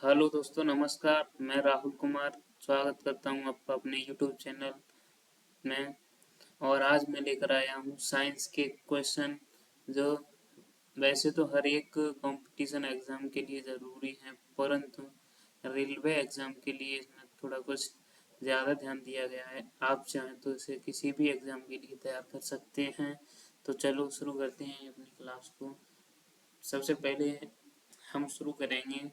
Hello दोस्तों, नमस्कार। मैं राहुल कुमार स्वागत करता हूं आपका अपने यूट्यूब चैनल में। और आज मैं लेकर आया हूं साइंस के क्वेश्चन, जो वैसे तो हर एक कंपटीशन एग्ज़ाम के लिए ज़रूरी हैं, परंतु रेलवे एग्ज़ाम के लिए इसमें थोड़ा कुछ ज़्यादा ध्यान दिया गया है। आप चाहें तो इसे किसी भी एग्ज़ाम के लिए तैयार कर सकते हैं। तो चलो शुरू करते हैं अपनी क्लास को। सबसे पहले हम शुरू करेंगे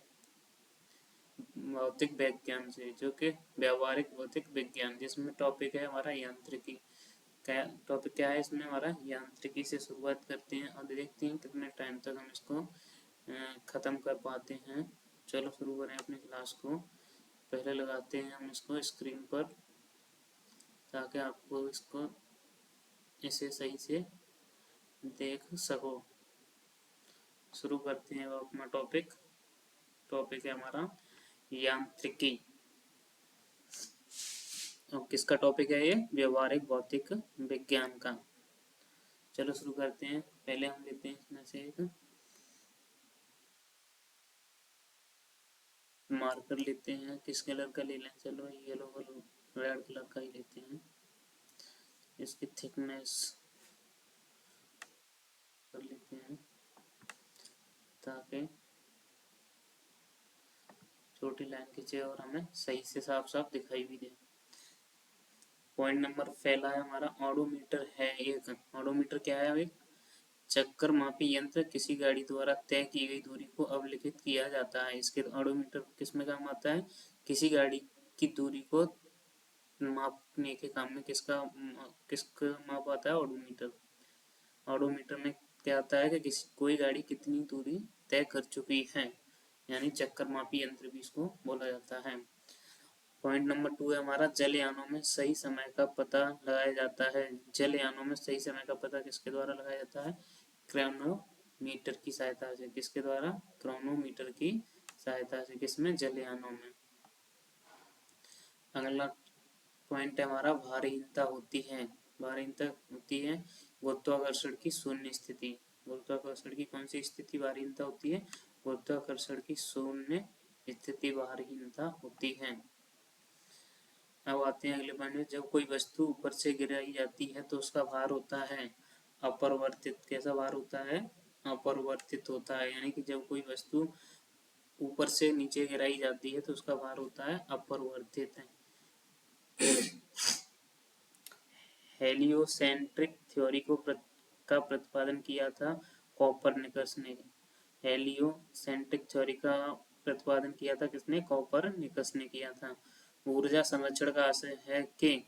भौतिक विज्ञान से, जो कि व्यावहारिक भौतिक विज्ञान, जिसमें टॉपिक है हमारा यांत्रिकी। टॉपिक क्या है इसमें हमारा? यांत्रिकी से शुरुआत करते हैं और देखते हैं कितने टाइम तक हम इसको ख़त्म कर पाते हैं। चलो शुरू करें अपनी क्लास को। पहले लगाते हैं हम इसको स्क्रीन पर, ताकि आपको इसको इसे सही से देख सको। शुरू करते हैं अपना टॉपिक। टॉपिक है हमारा यांत्रिकी। और किसका टॉपिक है ये? व्यवहारिक भौतिक विज्ञान का। चलो शुरू करते हैं। पहले हम लेते हैं इसमें से एक मार्कर लेते हैं। किस कलर का ले लें? चलो येलो कलर, रेड कलर का ही लेते हैं। इसकी थिकनेस कर लेते हैं ताकि छोटी लाइन खींचे और हमें सही से साफ साफ दिखाई भी दे। पॉइंट नंबर पहला है हमारा ऑडोमीटर है एक। ऑडोमीटर क्या है? एक चक्कर मापी यंत्र, किसी गाड़ी द्वारा तय की गई दूरी को अवलिखित किया जाता है। इसके ऑडोमीटर किस में काम आता है? किसी गाड़ी की दूरी को मापने के काम में किसका माप आता है? ऑडोमीटर। ऑडोमीटर में क्या आता है कि कोई गाड़ी कितनी दूरी तय कर चुकी है, यानी चक्कर मापी यंत्र भी इसको बोला जाता है। पॉइंट नंबर 2 है हमारा जलयानों में सही समय का पता लगाया जाता है। जलयानों में सही समय का पता किसके द्वारा लगाया जाता है? क्रोनोमीटर की सहायता से। किसके द्वारा? क्रोनोमीटर की सहायता से। किसमें? जलयानों में। अगला पॉइंट है हमारा भारहीनता होती है। भारहीनता होती है गुरुत्वाकर्षण की शून्य स्थिति। गुरुत्वाकर्षण की कौन सी स्थिति भारहीनता होती है? गुरुत्वाकर्षण की शून्य स्थिति भारहीनता होती है। अब आते हैं अगले पॉइंट में। जब कोई वस्तु ऊपर से गिराई जाती है तो उसका भार होता है अपरिवर्तित। कैसा भार होता है? अपरिवर्तित होता है, यानी कि जब कोई वस्तु ऊपर से नीचे गिराई जाती है तो उसका भार होता है अपरिवर्तित। हेलियोसेंट्रिक थ्योरी का प्रतिपादन किया था कोपरनिकस ने। हेलियोसेंट्रिक थ्योरी का प्रतिपादन किया था किसने? कोपरनिकस ने किया था। ऊर्जा संरक्षण का आशय है कि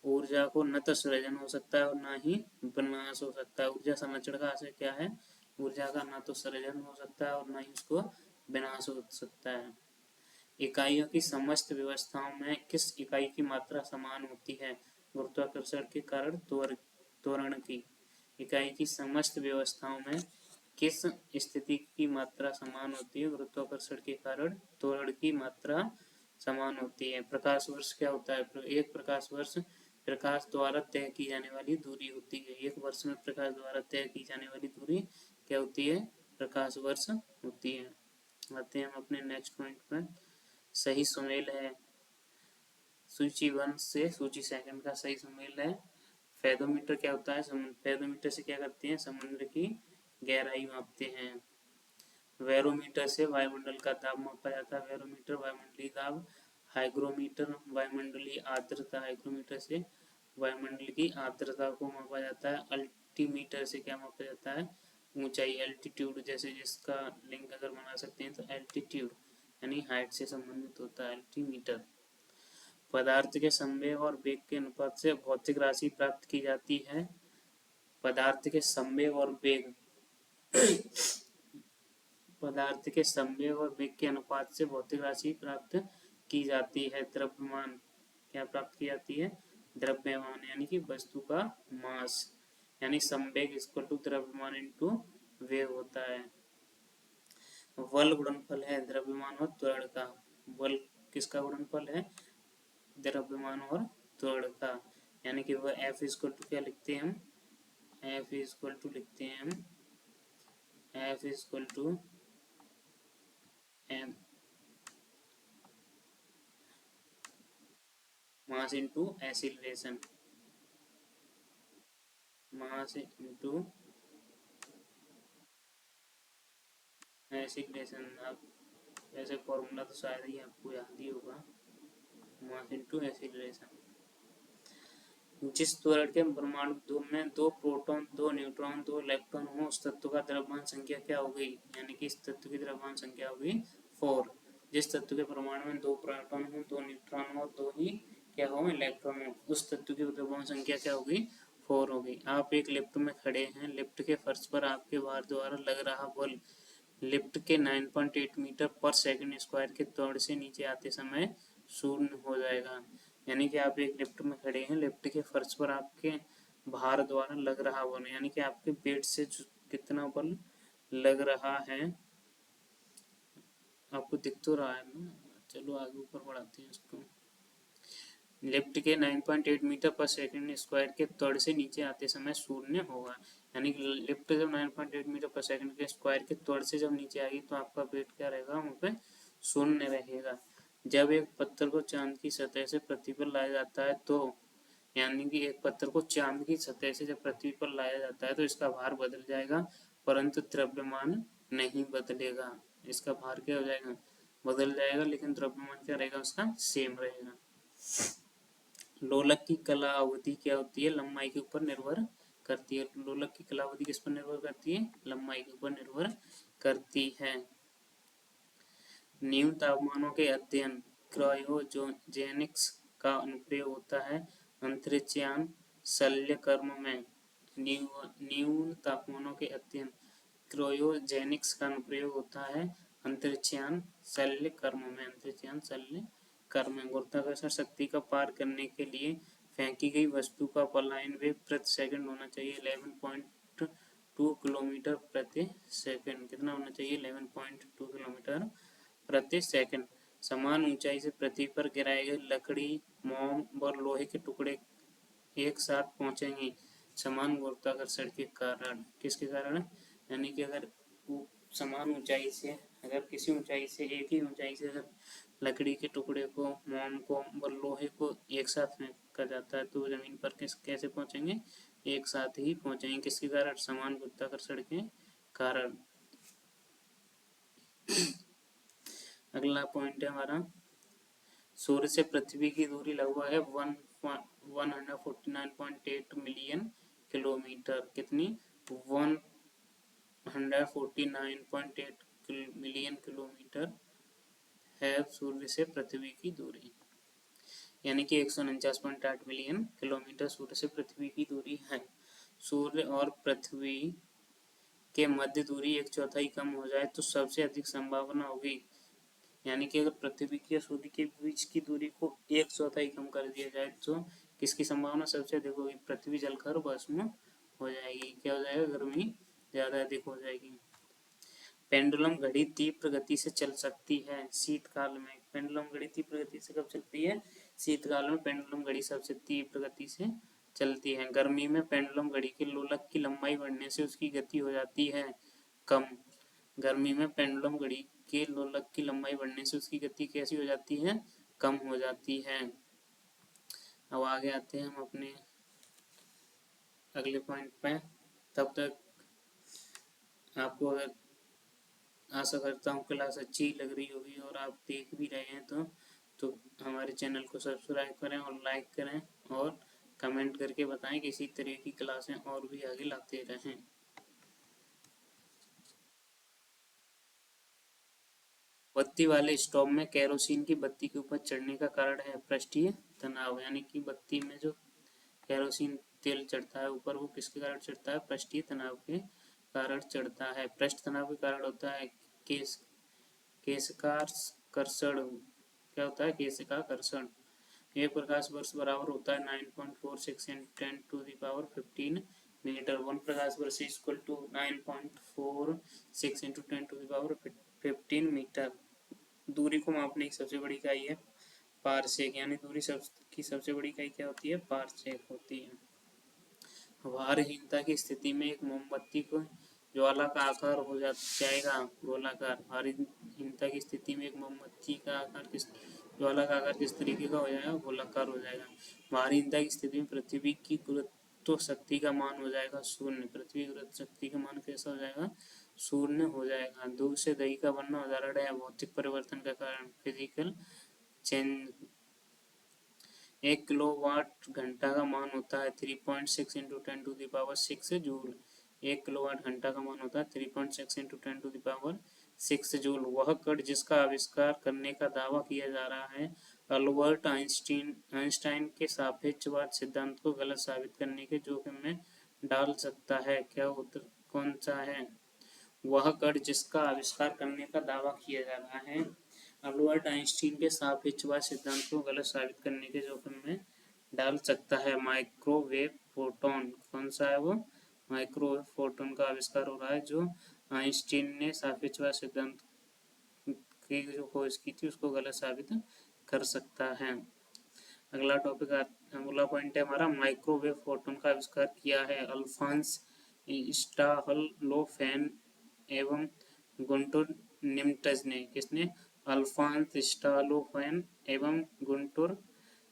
ऊर्जा को न तो सृजन हो सकता है और न ही विनाश हो सकता है। ऊर्जा संरक्षण का आशय क्या है? ऊर्जा का न तो सृजन हो सकता है और न ही उसको विनाश हो सकता है। इकाइयों की समस्त व्यवस्थाओं में किस इकाई की मात्रा समान होती है? गुरुत्वाकर्षण के कारण त्वरण की। इकाई की समस्त व्यवस्थाओं में किस स्थिति की मात्रा समान होती है? गुरुत्वाकर्षण के कारण त्वरण की मात्रा समान होती है। प्रकाश वर्ष क्या होता है? एक प्रकाश वर्ष प्रकाश द्वारा तय की जाने वाली दूरी होती है। एक वर्ष में प्रकाश द्वारा तय की जाने वाली दूरी क्या होती है? प्रकाश वर्ष होती है। आते हैं हम अपने नेक्स्ट पॉइंट पर। सही सुमेल है सूची 1 से सूची 2 का सही सुमेल है। फेदोमीटर क्या होता है? फेदोमीटर से क्या करते हैं? समुद्र की गहराई मापते हैं। बैरोमीटर से वायुमंडल का दाब मापा जाता है। बैरोमीटर वायुमंडलीय दाब। हाइग्रोमीटर वायुमंडलीय आर्द्रता। हाइग्रोमीटर से वायुमंडल की आर्द्रता को मापा जाता है। अल्टीमीटर से क्या मापा जाता है? ऊंचाई, एल्टीट्यूड। जैसे जिसका लिंक अगर बना सकते हैं तो एल्टीट्यूड यानी हाइट से संबंधित होता है अल्टीमीटर। पदार्थ के संवेग और वेग के अनुपात से भौतिक राशि प्राप्त की जाती है। पदार्थ के संवेग और वेग पदार्थ के संवेग और वेग के अनुपात से भौतिक राशि प्राप्त की जाती है। द्रव्यमान क्या प्राप्त की जाती है? द्रव्यमान यानी कि वस्तु का मास, यानी संवेग इक्वल टू द्रव्यमान इंटू वेग होता है। बल गुणनफल है द्रव्यमान और त्वरण का। बल किसका गुणनफल है? द्रव्यमान और त्वरण का, यानी कि वह F इक्वल टू क्या लिखते हैं हम? F इक्वल टू लिखते हैं हम F equal to mass into acceleration, mass into acceleration. आप वैसे फॉर्मूला तो शायद ही आपको याद ही होगा, मास इंटू एक्सीलरेशन। जिस त्वरण के परमाणु में दो प्रोटॉन, दो न्यूट्रॉन, दो इलेक्ट्रॉन हो, उस तत्व का द्रव्यमान संख्या क्या होगी, यानी कि इस तत्व की द्रव्यमान संख्या होगी 4। जिस तत्व के परमाणु में दो प्रोटॉन हो, दो न्यूट्रॉन हो, दो ही क्या हो, इलेक्ट्रॉन हो, उस तत्व की द्रव्यमान संख्या क्या होगी, 4 होगी। आप एक लिफ्ट में खड़े हैं, लिफ्ट के फर्श पर आपके भार द्वारा लग रहा बल लिफ्ट के 9.8 मीटर पर सेकंड स्क्वायर के त्वरण से नीचे आते समय शून्य हो जाएगा। यानी कि आप एक लिफ्ट में खड़े हैं, लिफ्ट के फर्श पर आपके भार द्वारा लग रहा बल, यानी कि आपके पेट से कितना बल लग रहा है, आपको दिख तो रहा है ना। चलो आगे ऊपर बढ़ाते हैं इसको। लिफ्ट के 9.8 मीटर पर सेकंड स्क्वायर के त्वरण से नीचे आते समय शून्य होगा। यानी कि लिफ्ट जब 9.8 मीटर पर सेकंड के स्क्वायर के त्वरण से जब नीचे आएगी तो आपका वेट क्या रहेगा, वहाँ पे शून्य रहेगा। जब एक पत्थर को चांद की सतह से पृथ्वी पर लाया जाता है तो, यानी कि एक पत्थर को चांद की सतह से जब पृथ्वी पर लाया जाता है तो इसका भार बदल जाएगा, परंतु द्रव्यमान नहीं बदलेगा। इसका भार क्या हो जाएगा, बदल जाएगा, लेकिन द्रव्यमान क्या रहेगा, उसका सेम रहेगा। लोलक की कला अवधि क्या होती है, लंबाई के ऊपर निर्भर करती है। लोलक की कला अवधि किस पर निर्भर करती है, लंबाई के ऊपर निर्भर करती है। निम्न तापमानों के अध्ययन क्रायोजेनिक्स का अनुप्रयोग होता है अंतरिक्षयान शल्यकर्म में। न्यून तापमानों के अध्ययन क्रायोजेनिक्स का अनुप्रयोग होता है अंतरिक्षयान शल्यकर्म में। अंतरिक्षयान शल्यकर्म में गुरुत्वाकर्षण शक्ति का पार करने के लिए फेंकी गई वस्तु का पलायन वेग प्रति सेकंड होना चाहिए 11.2 किलोमीटर प्रति सेकंड। कितना होना चाहिए, 11.2 किलोमीटर प्रति सेकंड। समान ऊंचाई से पृथ्वी पर गिराए गए लकड़ी, मोम और लोहे के टुकड़े एक साथ पहुंचेंगे समान गुरुत्वाकर्षण के कारण। किसके कारण, यानी कि अगर समान ऊंचाई से, अगर किसी ऊंचाई से, एक ही ऊंचाई से अगर लकड़ी के टुकड़े को, मोम को और लोहे को एक साथ फेंका जाता है तो जमीन पर कैसे पहुंचेंगे, एक साथ ही पहुंचेंगे। किसके कारण, समान गुरुत्वाकर्षण के कारण। अगला पॉइंट है हमारा, सूर्य से पृथ्वी की दूरी लगभग है 149.8 मिलियन किलोमीटर। कितनी, 149.8 मिलियन किलोमीटर है सूर्य से पृथ्वी की दूरी, यानी कि 149.8 मिलियन किलोमीटर सूर्य से पृथ्वी की दूरी है। सूर्य और पृथ्वी के मध्य दूरी 1/4 कम हो जाए तो सबसे अधिक संभावना होगी, यानी कि अगर पृथ्वी की सूर्य के बीच की दूरी को 1/4 कम कर दिया जाए तो किसकी संभावना सबसे अधिक होगी, पृथ्वी जलकर भस्म हो जाएगी। क्या हो जाएगा, गर्मी ज्यादा अधिक हो जाएगी। पेंडुलम घड़ी तीव्र गति से चल सकती है शीतकाल में। पेंडुलम घड़ी तीव्र गति से कब चलती है, शीतकाल में पेंडुलम घड़ी सबसे तीव्र गति से चलती है। गर्मी में पेंडुलम घड़ी के लोलक की लंबाई बढ़ने से उसकी गति हो जाती है कम। गर्मी में पेंडुलम घड़ी के लोलक की लंबाई बढ़ने से उसकी गति कैसी हो जाती है, कम हो जाती है। अब आगे आते हैं हम अपने अगले पॉइंट पे। तब तक आपको, अगर आशा करता हूँ क्लास अच्छी लग रही होगी और आप देख भी रहे हैं तो हमारे चैनल को सब्सक्राइब करें और लाइक करें और कमेंट करके बताएं कि इसी तरह की क्लासें और भी आगे लाते रहें। बत्ती वाले स्टोव में केरोसिन की बत्ती के ऊपर चढ़ने का कारण है पृष्ठीय तनाव, यानी कि बत्ती में जो केरोसिन तेल चढ़ता है ऊपर, वो किसके कारण चढ़ता है, पृष्ठीय तनाव के कारण चढ़ता है। पृष्ठ तनाव के कारण होता है केशिकाकर्षण। क्या होता है, केशिकाकर्षण। एक प्रकाश वर्ष बराबर होता है 9.46 × 10⁻15 मीटर। 1 प्रकाश वर्ष इक्वल टू 9.46 × 10⁻15 मीटर। दूरी को मापने की सबसे बड़ी इकाई है पारसेक, यानी दूरी की सबसे बड़ी इकाई क्या होती है, पारसेक होती है। भारहीनता की स्थिति में एक मोमबत्ती को ज्वाला का आकार हो जाएगा गोलाकार। भारहीनता की स्थिति में एक मोमबत्ती का आकार किस ज्वाला का आकार किस तरीके का हो जाएगा, गोलाकार हो जाएगा। भारीनता की स्थिति में पृथ्वी की गुरुत्व शक्ति का मान हो जाएगा शून्य। पृथ्वी की गुरुत्व शक्ति का मान कैसा हो जाएगा, शून्य हो जाएगा। दूध से दही का बनना उदाहरण है भौतिक परिवर्तन का कारण, फिजिकल चेंज। 1 किलोवाट घंटा का मान होता है 3.6 इंटू 10⁶ जूल। 1 किलोवाट घंटा का मान होता है 3.6 इंटू 10⁶ जूल। वह कण जिसका आविष्कार करने का दावा किया जा रहा है अल्बर्ट आइंस्टाइन के सापेक्षवाद सिद्धांत को गलत साबित करने के जोखिम में डाल सकता है। क्या उत्तर कौन सा है? वह कण जिसका आविष्कार करने का दावा किया जा रहा है अल्बर्ट आइंस्टीन के सापेक्षवाद सिद्धांत को गलत साबित करने के जोखिम में डाल सकता है। Microwave photon. कौन सा है वो? माइक्रोवेव फोटोन का आविष्कार हो रहा है जो आइंस्टीन ने सापेक्षवाद सिद्धांत की जो खोज की थी उसको गलत साबित कर सकता है। अगला टॉपिक, अगला पॉइंट है हमारा, माइक्रोवेव फोटोन का आविष्कार किया है अल्फांस स्टाहलोफेन एवं गुंटूर निम्टज ने। किसने? अल्फांस स्टाहलोफेन एवं गुंटूर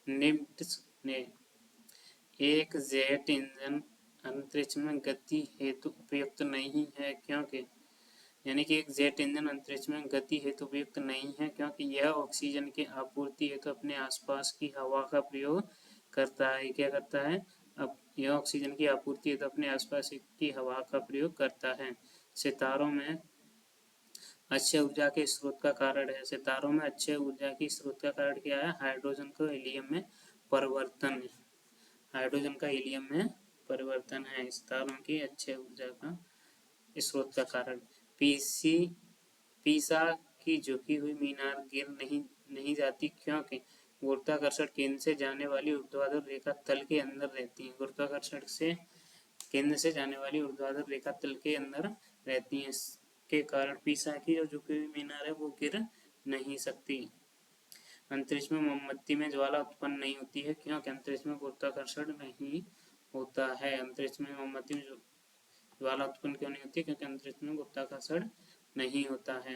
निम्टज ने। एक जेट इंजन अंतरिक्ष में गति हेतु उपयुक्त नहीं है क्योंकि, यानी कि एक जेट इंजन अंतरिक्ष में गति हेतु उपयुक्त नहीं है क्योंकि यह ऑक्सीजन की आपूर्ति हेतु अपने आसपास की हवा का प्रयोग करता है। क्या करता है? अब यह ऑक्सीजन की आपूर्ति हेतु अपने आसपास की हवा का प्रयोग करता है। सितारों में अच्छे ऊर्जा के स्रोत का कारण है। सितारों में अच्छे ऊर्जा की स्रोत का कारण क्या है? हाइड्रोजन को हीलियम में परिवर्तन। हाइड्रोजन का हीलियम में परिवर्तन है सितारों की अच्छे ऊर्जा का स्रोत का कारण। पीसा की झुकी हुई मीनार गिर नहीं जाती क्योंकि गुरुत्वाकर्षण केंद्र से जाने वाली ऊर्ध्वाधर रेखा तल के अंदर रहती है। गुरुत्वाकर्षण से केंद्र से जाने वाली ऊर्ध्वाधर रेखा तल के अंदर रहती है। इसके कारण पीसा की जो झुकी हुई मीनार है वो गिर नहीं सकती। अंतरिक्ष में मोमबत्ती में ज्वाला उत्पन्न नहीं होती है क्योंकि अंतरिक्ष में गुरुत्वाकर्षण नहीं होता है। अंतरिक्ष में मोमबत्ती में ज्वाला उत्पन्न क्यों नहीं होती है? क्योंकि अंतरिक्ष में गुरुत्वाकर्षण नहीं होता है।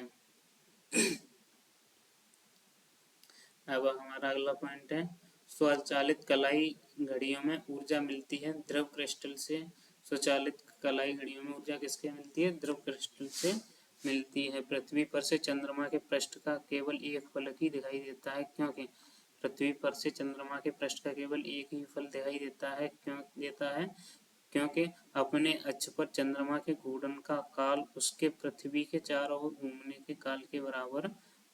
अब हमारा अगला पॉइंट है, स्वचालित कलाई घड़ियों में ऊर्जा मिलती है द्रव क्रिस्टल से। स्वचालित कलाई घड़ियों में ऊर्जा किसके मिलती है? द्रव क्रिस्टल से मिलती है। पृथ्वी पर से चंद्रमा के पृष्ठ का केवल एक फलक ही दिखाई देता है क्योंकि पृथ्वी पर से चंद्रमा के पृष्ठ का केवल एक ही फल दिखाई देता है। क्यों देता है? क्योंकि अपने अक्ष पर चंद्रमा के घूर्णन का काल उसके पृथ्वी के चारों ओर घूमने के काल के बराबर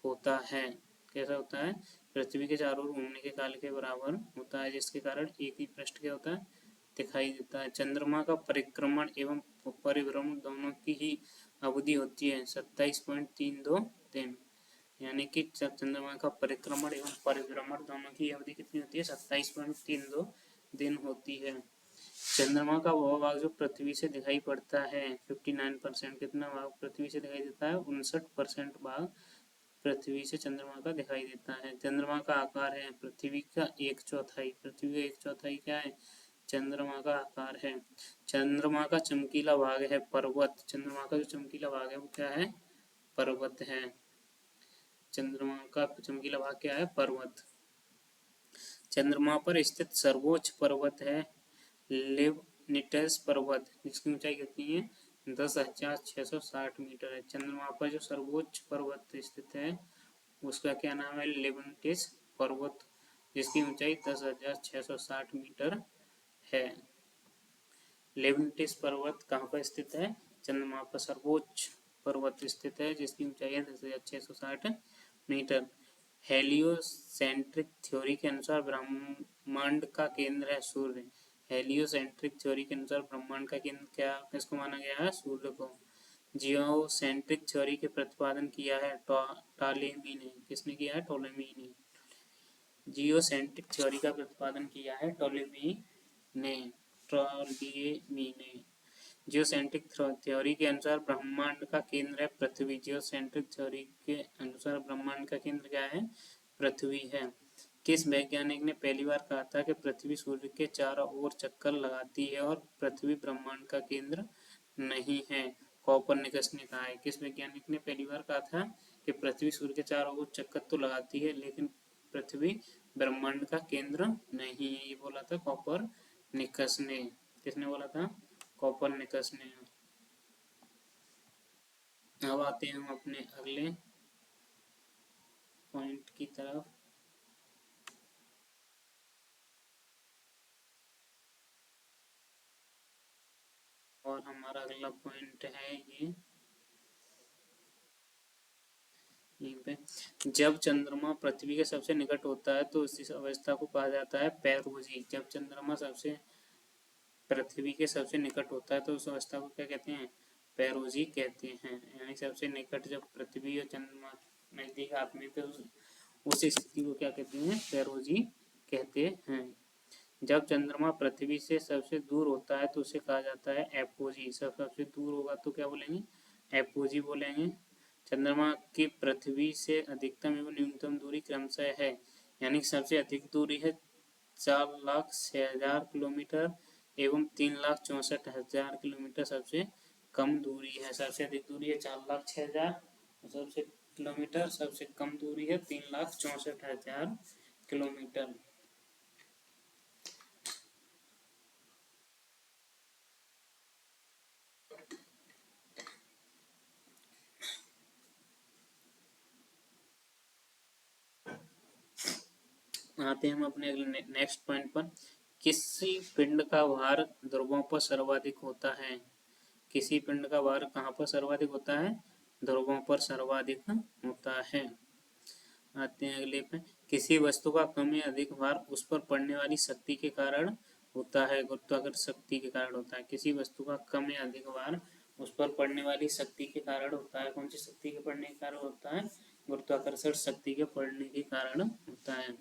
होता है। कैसा होता है? पृथ्वी के चारों ओर घूमने के काल के बराबर होता है, जिसके कारण एक ही पृष्ठ क्या होता है? दिखाई देता है। चंद्रमा का परिक्रमण एवं परिभ्रमण दोनों की ही अवधि होती है 27.32 दिन। यानी कि चंद्रमा का परिक्रमण एवं परिभ्रमण दोनों की अवधि कितनी होती है? 27.32 दिन होती है। चंद्रमा का वह भाग जो पृथ्वी से दिखाई पड़ता है 59%। कितना भाग पृथ्वी से दिखाई देता है? 59% भाग पृथ्वी से चंद्रमा का दिखाई देता है। चंद्रमा का आकार है पृथ्वी का 1/4। पृथ्वी का 1/4 क्या है? चंद्रमा का आकार है। चंद्रमा का चमकीला भाग है पर्वत। चंद्रमा का जो चमकीला भाग है वो क्या है? पर्वत है। चंद्रमा का चमकीला भाग क्या है? पर्वत। चंद्रमा पर स्थित सर्वोच्च पर्वत है लेबनिटस पर्वत, जिसकी ऊंचाई कितनी है? 10,660 मीटर है। चंद्रमा पर जो सर्वोच्च पर्वत स्थित है उसका क्या नाम है? लेबनिटस पर्वत, जिसकी ऊंचाई 10,660 मीटर है। लेबनिटस पर्वत कहाँ पर स्थित है? चंद्रमा पर सर्वोच्च पर्वत स्थित है जिसकी ऊंचाई है 10,660 मीटर। हेलियोसेंट्रिक थ्योरी के अनुसार ब्रह्मांड का केंद्र है सूर्य। हेलियोसेंट्रिक थ्योरी के अनुसार ब्रह्मांड का केंद्र क्या किसको माना गया है? सूर्य को। जियोसेंट्रिक थ्योरी के प्रतिपादन किया है टॉलेमी ने। किसने किया है? टॉलेमी ने। जियोसेंट्रिक थ्योरी का प्रतिपादन किया है टॉलेमी ने। जियोसेंट्रिक थ्योरी के अनुसार ब्रह्मांड का केंद्र है पृथ्वी। जियोसेंट्रिक थ्योरी के अनुसार ब्रह्मांड का केंद्र क्या है? पृथ्वी है। किस वैज्ञानिक ने पहली बार कहा था कि पृथ्वी सूर्य के चारों ओर चक्कर लगाती है और पृथ्वी ब्रह्मांड का केंद्र नहीं है? कोपरनिकस ने कहा है। किस वैज्ञानिक ने पहली बार कहा था कि पृथ्वी सूर्य के चारों ओर चक्कर तो लगाती है लेकिन पृथ्वी ब्रह्मांड का केंद्र नहीं है, ये बोला था कोपरनिकस ने। किसने बोला था? कोपरनिकस ने। अब आते हैं हम अपने अगले पॉइंट की तरफ। और हमारा अगला पॉइंट है ये, यहीं पे, जब चंद्रमा पृथ्वी के सबसे निकट होता है तो इस अवस्था को कहा जाता है पेरोजी। जब चंद्रमा सबसे पृथ्वी के सबसे निकट होता है तो उस अवस्था को क्या कहते हैं? पेरोजी कहते हैं। यानी सबसे निकट जब पृथ्वी और चंद्रमा नजदीक आते हैं तो उस स्थिति को क्या कहते हैं? पेरोजी कहते हैं। जब चंद्रमा पृथ्वी से सबसे दूर होता है तो उसे कहा जाता है एपोजी। सबसे दूर होगा तो क्या बोलेंगे? एपोजी बोलेंगे। चंद्रमा की पृथ्वी से अधिकतम एवं न्यूनतम दूरी क्रमशः है, यानी सबसे अधिक दूरी है 4,06,000 किलोमीटर एवं 3,64,000 किलोमीटर सबसे कम दूरी है। सबसे अधिक दूरी है 4,06,000 सबसे किलोमीटर, सबसे कम दूरी है 3,64,000 किलोमीटर। आते हैं हम अपने नेक्स्ट पॉइंट पर। किसी पिंड का भार ध्रुवों पर सर्वाधिक होता है। किसी पिंड का भार कहाँ पर सर्वाधिक होता है? ध्रुवों पर सर्वाधिक होता है। आते हैं अगले पे। किसी वस्तु का कम या अधिक भार उस पर पड़ने वाली शक्ति के कारण होता है। गुरुत्वाकर्षण शक्ति के कारण होता है। किसी वस्तु का कम या अधिक भार उस पर पड़ने वाली शक्ति के कारण होता है। कौन सी शक्ति के पड़ने के कारण होता है? गुरुत्वाकर्षण शक्ति के पड़ने के कारण होता है।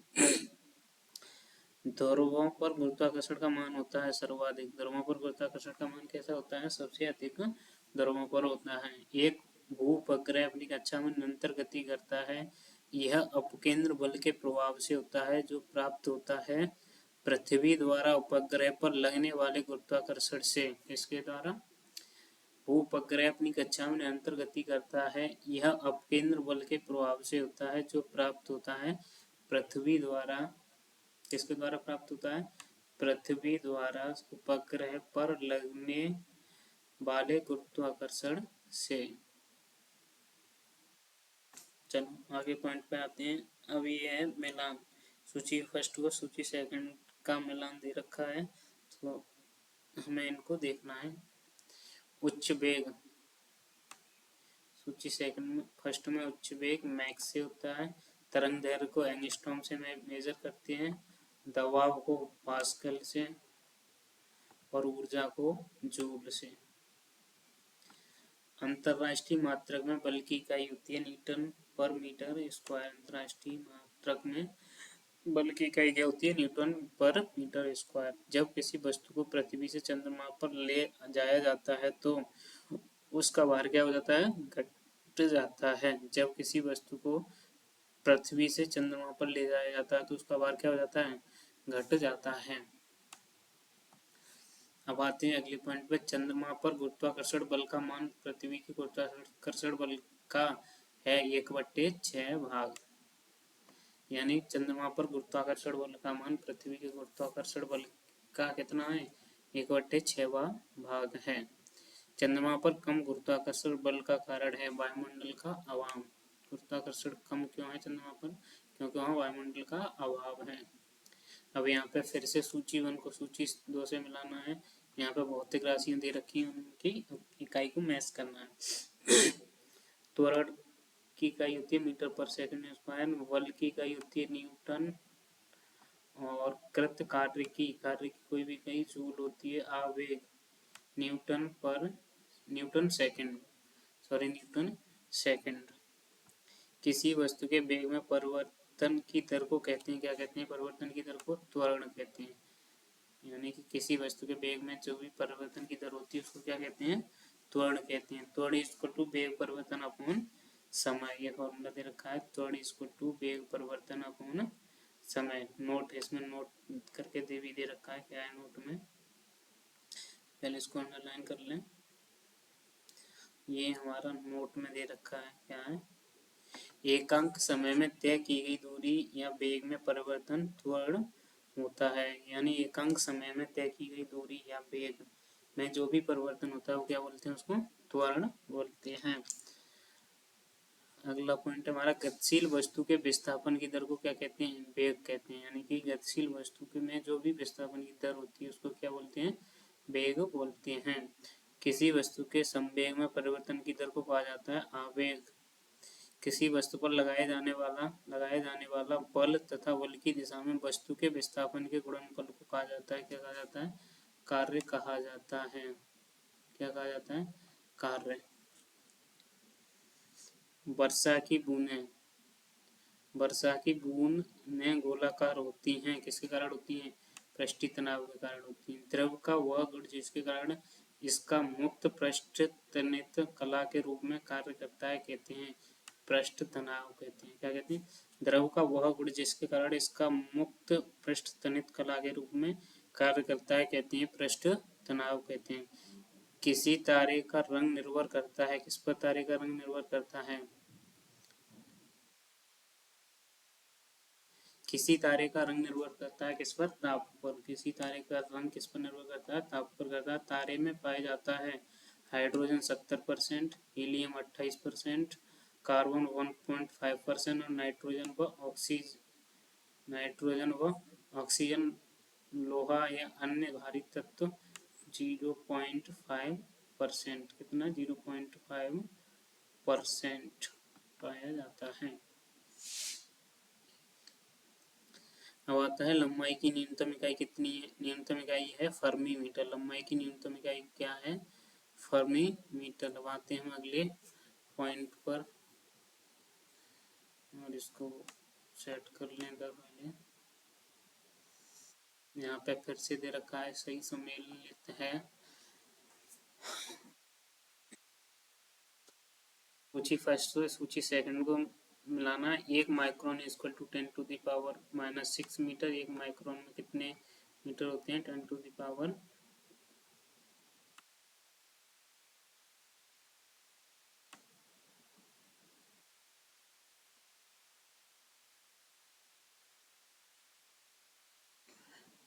ध्रुवों पर गुरुत्वाकर्षण का मान होता है सर्वाधिक। ध्रुवों पर गुरुत्वाकर्षण का मान कैसा होता है? सबसे अधिक ध्रुवों पर होता है। एक भूपग्रह अपनी कक्षा में निरंतर गति करता है। यह अपकेंद्र बल के प्रभाव से होता है जो प्राप्त होता है पृथ्वी द्वारा उपग्रह पर लगने वाले गुरुत्वाकर्षण से। इसके द्वारा भूपग्रह अपनी कक्षा में निरंतर गति करता है। यह अपकेंद्र बल के प्रभाव से होता है जो प्राप्त होता है पृथ्वी द्वारा। किसके द्वारा प्राप्त होता है? पृथ्वी द्वारा उपग्रह पर लगने वाले गुरुत्वाकर्षण से। चलो आगे पॉइंट पे आते हैं। अब ये है मिलान। सूची फर्स्ट व सूची सेकंड का मिलान दे रखा है तो हमें इनको देखना है। उच्च वेग, सूची सेकंड में फर्स्ट में उच्च वेग मैक से होता है। तरंग दैर्घ्य को एंगस्ट्रॉम से मेजर करते हैं। दबाव को पास्कल से और ऊर्जा को जूल से। अंतरराष्ट्रीय मात्रक में बल की इकाई होती है न्यूटन पर मीटर स्क्वायर। अंतरराष्ट्रीय मात्रक में बल की इकाई क्या होती है? न्यूटन पर मीटर स्क्वायर। जब किसी वस्तु को पृथ्वी से चंद्रमा पर ले जाया जाता है तो उसका भार क्या हो जाता है? घट जाता है। जब किसी वस्तु को पृथ्वी से चंद्रमा पर ले जाया जाता है तो उसका भार क्या हो जाता है? घट जाता है। अब आते हैं अगले पॉइंट पे। चंद्रमा पर गुरुत्वाकर्षण बल का मान पृथ्वी के गुरुत्वाकर्षण बल का है 1/6 भाग। यानी चंद्रमा पर गुरुत्वाकर्षण बल का मान पृथ्वी के गुरुत्वाकर्षण बल का कितना है? 1/6 भाग है। चंद्रमा पर कम गुरुत्वाकर्षण बल का कारण है वायुमंडल का अभाव। गुरुत्वाकर्षण कम क्यों है चंद्रमा पर? क्योंकि वहाँ वायुमंडल का अभाव है। अब यहाँ पे फिर से सूची 1 को सूची 2 से मिलाना है। यहाँ पे भौतिक राशियां दे रखी हैं, उनकी इकाई को मैच करना है। त्वरण की इकाई होती है मीटर पर सेकंड स्क्वायर। बल की इकाई होती है न्यूटन। और कृत कार्य की कोई भी इकाई जूल होती है। आवेग न्यूटन सेकंड। किसी वस्तु के वेग में परिवर्तन की दर को कहते हैं, क्या कहते हैं? परिवर्तन की दर को त्वरण कहते हैं। यानी कि किसी वस्तु के वेग में जो भी परिवर्तन की दर होती है उसको क्या कहते हैं? त्वरण कहते हैं। त्वरण इक्वल टू वेग परिवर्तन अपॉन समय। यह फॉर्मूला दे रखा है, त्वरण इक्वल टू वेग परिवर्तन अपॉन समय। नोट इसमें नोट करके भी दे रखा है। क्या है नोट में? पहले इसको अंडरलाइन कर लें। ये हमारा नोट में दे रखा है। क्या है? एकांक समय में तय की गई दूरी या वेग में परिवर्तन त्वरण होता है। यानी एकांक समय में तय की गई दूरी या वेग में जो भी परिवर्तन होता है वो क्या बोलते हैं, उसको त्वरण बोलते हैं। अगला पॉइंट हमारा, गतिशील वस्तु के विस्थापन की दर को क्या कहते हैं, वेग कहते हैं। यानी कि गतिशील वस्तु के में जो भी विस्थापन की दर होती है उसको क्या बोलते हैं, वेग बोलते हैं। किसी वस्तु के संवेग में परिवर्तन की दर को कहा जाता है आवेग। किसी वस्तु पर लगाए जाने वाला बल तथा बल की दिशा में वस्तु के विस्थापन के गुणनफल को कहा जाता है, क्या कहा जाता है, कार्य कहा जाता है। क्या कहा जाता है, कार्य। वर्षा की बूंदें, वर्षा की बूंदें गोलाकार होती हैं, किसके कारण होती हैं, पृष्ठीय तनाव के कारण होती हैं। द्रव का वह गुण जिसके कारण इसका मुक्त पृष्ठ तनित कला के रूप में कार्य करता है कहते हैं पृष्ठ तनाव कहते हैं। क्या कहते हैं, द्रव का वह गुण जिसके कारण इसका मुक्त पृष्ठ तनित कला के रूप में कार्य करता है कहते हैं पृष्ठ तनाव कहते हैं। किसी तारे का रंग निर्भर करता है, किस पर तारे का रंग निर्भर करता है, किसी तारे का रंग निर्भर करता है किस पर, ताप पर। किसी तारे का रंग किस पर निर्भर करता है, ताप पर करता है। तारे में पाया जाता है हाइड्रोजन 70%, हीलियम 28%, कार्बन 1.5% और नाइट्रोजन व ऑक्सीजन, लोहा या अन्य भारी तत्व 0.5%, कितना, 0.5% पाया जाता है। अब आता है लंबाई की न्यूनतम इकाई कितनी है, न्यूनतम इकाई है फर्मी मीटर। लंबाई की न्यूनतम इकाई क्या है, फर्मी मीटर। अब आते हैं हम अगले पॉइंट पर और इसको सेट कर लें पहले। यहाँ पे फिर से दे रखा है सही सम्मिलित है। सूची फर्स्ट से सूची सेकंड को मिलाना। 1 micron equal to 10⁻⁻6 metre. 1 micron में कितने मीटर होते हैं, 10⁻⁻।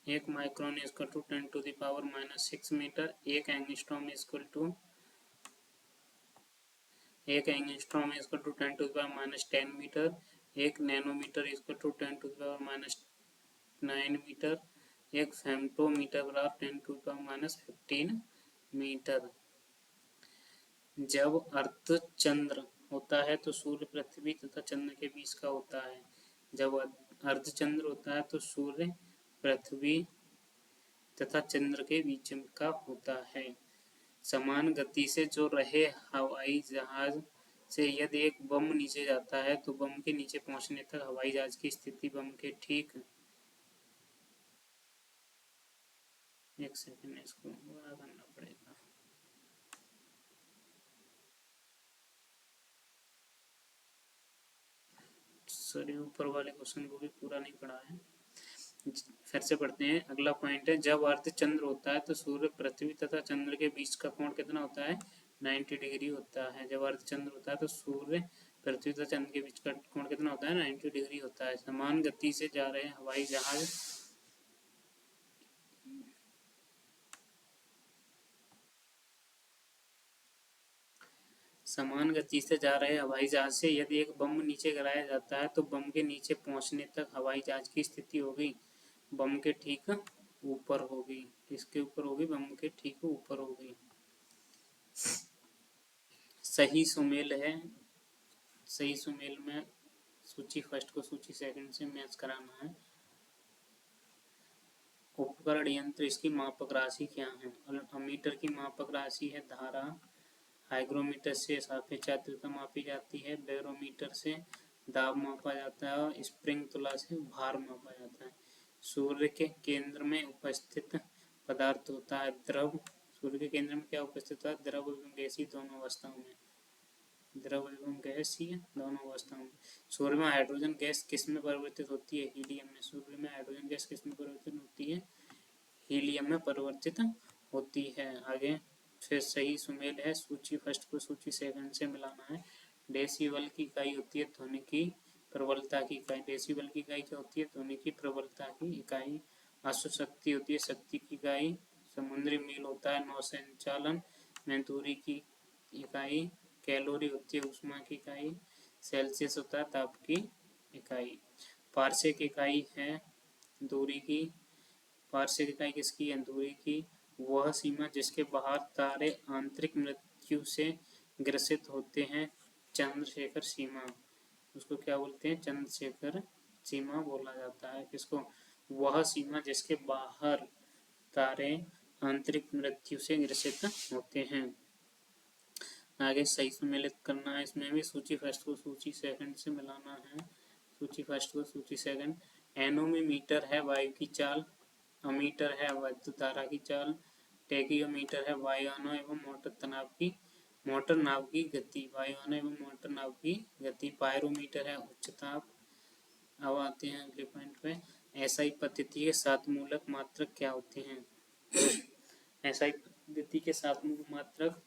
1 micron equal to 10⁻⁻6 metre. 1 angstrom equal to 10⁻⁻10 metre. 1 nanometre equal to 10⁻⁹ metre. 1 femtometre बराबर 10⁻⁻15 मीटर। जब अर्धचंद्र होता है तो सूर्य पृथ्वी तथा चंद्र के बीच का होता है। जब अर्धचंद्र होता है तो सूर्य पृथ्वी तथा चंद्र के बीच का होता है। समान गति से जो रहे हवाई जहाज से यदि एक बम नीचे जाता है तो बम के नीचे पहुंचने तक हवाई जहाज की स्थिति बम के ठीक, एक सेकंड इसको बड़ा करना पड़ेगा। सॉरी, ऊपर वाले क्वेश्चन को भी पूरा नहीं पढ़ा है, फिर से पढ़ते हैं। अगला पॉइंट है, जब अर्धचंद्र होता है तो सूर्य पृथ्वी तथा चंद्र के बीच का कोण कितना होता है, 90 डिग्री होता है। जब अर्धचंद्र होता है तो सूर्य पृथ्वी तथा चंद्र के बीच का कोण कितना होता है, 90 डिग्री होता है। समान गति से जा रहे हवाई जहाज समान गति से जा रहे हवाई जहाज से यदि एक बम नीचे गिराया जाता है तो बम के नीचे पहुंचने तक हवाई जहाज की स्थिति होगी बम के ठीक ऊपर होगी। किसके ऊपर होगी, बम के ठीक ऊपर होगी। सही सुमेल है, सही सुमेल में सूची फर्स्ट को सूची सेकंड से मैच कराना है। उपकरण यंत्र, इसकी मापक राशि क्या है, अमीटर की मापक राशि है धारा। हाइग्रोमीटर से सापेक्ष आर्द्रता मापी जाती है। बैरोमीटर से दाब मापा जाता है और स्प्रिंग तुला से भार मापा जाता है। सूर्य के केंद्र में उपस्थित पदार्थ होता है द्रव। सूर्य के केंद्र में क्या उपस्थित होता है, द्रव एवं गैसीय दोनों अवस्थाओं में, द्रव एवं गैसीय दोनों अवस्थाओं में। सूर्य में हाइड्रोजन गैस किस में परिवर्तित होती है, हीलियम में। सूर्य में हाइड्रोजन गैस किस में परिवर्तित होती है, हीलियम में परिवर्तित होती है। आगे फिर सही सुमेल है, सूची फर्स्ट को सूची सेकंड से मिलाना है। डेसिबल की इकाई होती है ध्वनि की प्रबलता की इकाई। डेसिबल की इकाई क्या होती है? ध्वनि की प्रबलता की इकाई। अश्वशक्ति होती है शक्ति की इकाई। समुद्री मील होता है नौसंचालन में दूरी की इकाई। कैलोरी होती है ऊष्मा की इकाई। सेल्सियस होता है ताप की इकाई। पारसेक इकाई है दूरी की। पारसेक इकाई किसकी है? दूरी की। वह सीमा जिसके बाहर तारे आंतरिक मृत्यु से ग्रसित होते हैं चंद्रशेखर सीमा। उसको क्या बोलते हैं? चंद्रशेखर सीमा बोला जाता है। किसको? वह सीमा जिसके बाहर तारे आंतरिक मृत्यु से ग्रसित होते हैं। आगे सही सम्मिलित करना है। इसमें भी सूची फर्स्ट को सूची सेकंड से मिलाना है। सूची फर्स्ट को सूची सेकंड। एनोमीटर है वायु की चाल। अमीटर है विद्युत धारा की चाल। टेकियोमीटर है वायुयानों एवं मोटर नाव की गति। वायुयानों एवं मोटर नाव की गति। पायरोमीटर है उच्च ताप। अब आते हैं अगले पॉइंट पे। एसआई पद्धति के सात मूलक मात्रक क्या होते हैं? एसआई पद्धति के सात मूलक मात्रक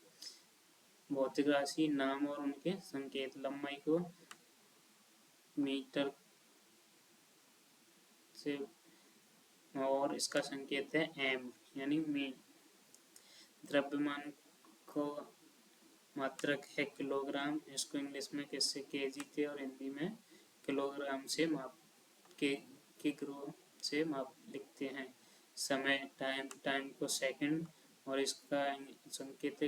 भौतिक राशि, नाम और उनके संकेत। लंबाई को मीटर से और इसका संकेत है एम यानी मी। द्रव्यमान को मात्रक है किलोग्राम। इसको इंग्लिश में किससे? केजी थे और हिंदी में किलोग्राम से माप के ग्रो से माप लिखते हैं। समय टाइम को सेकंड और इसका संकेत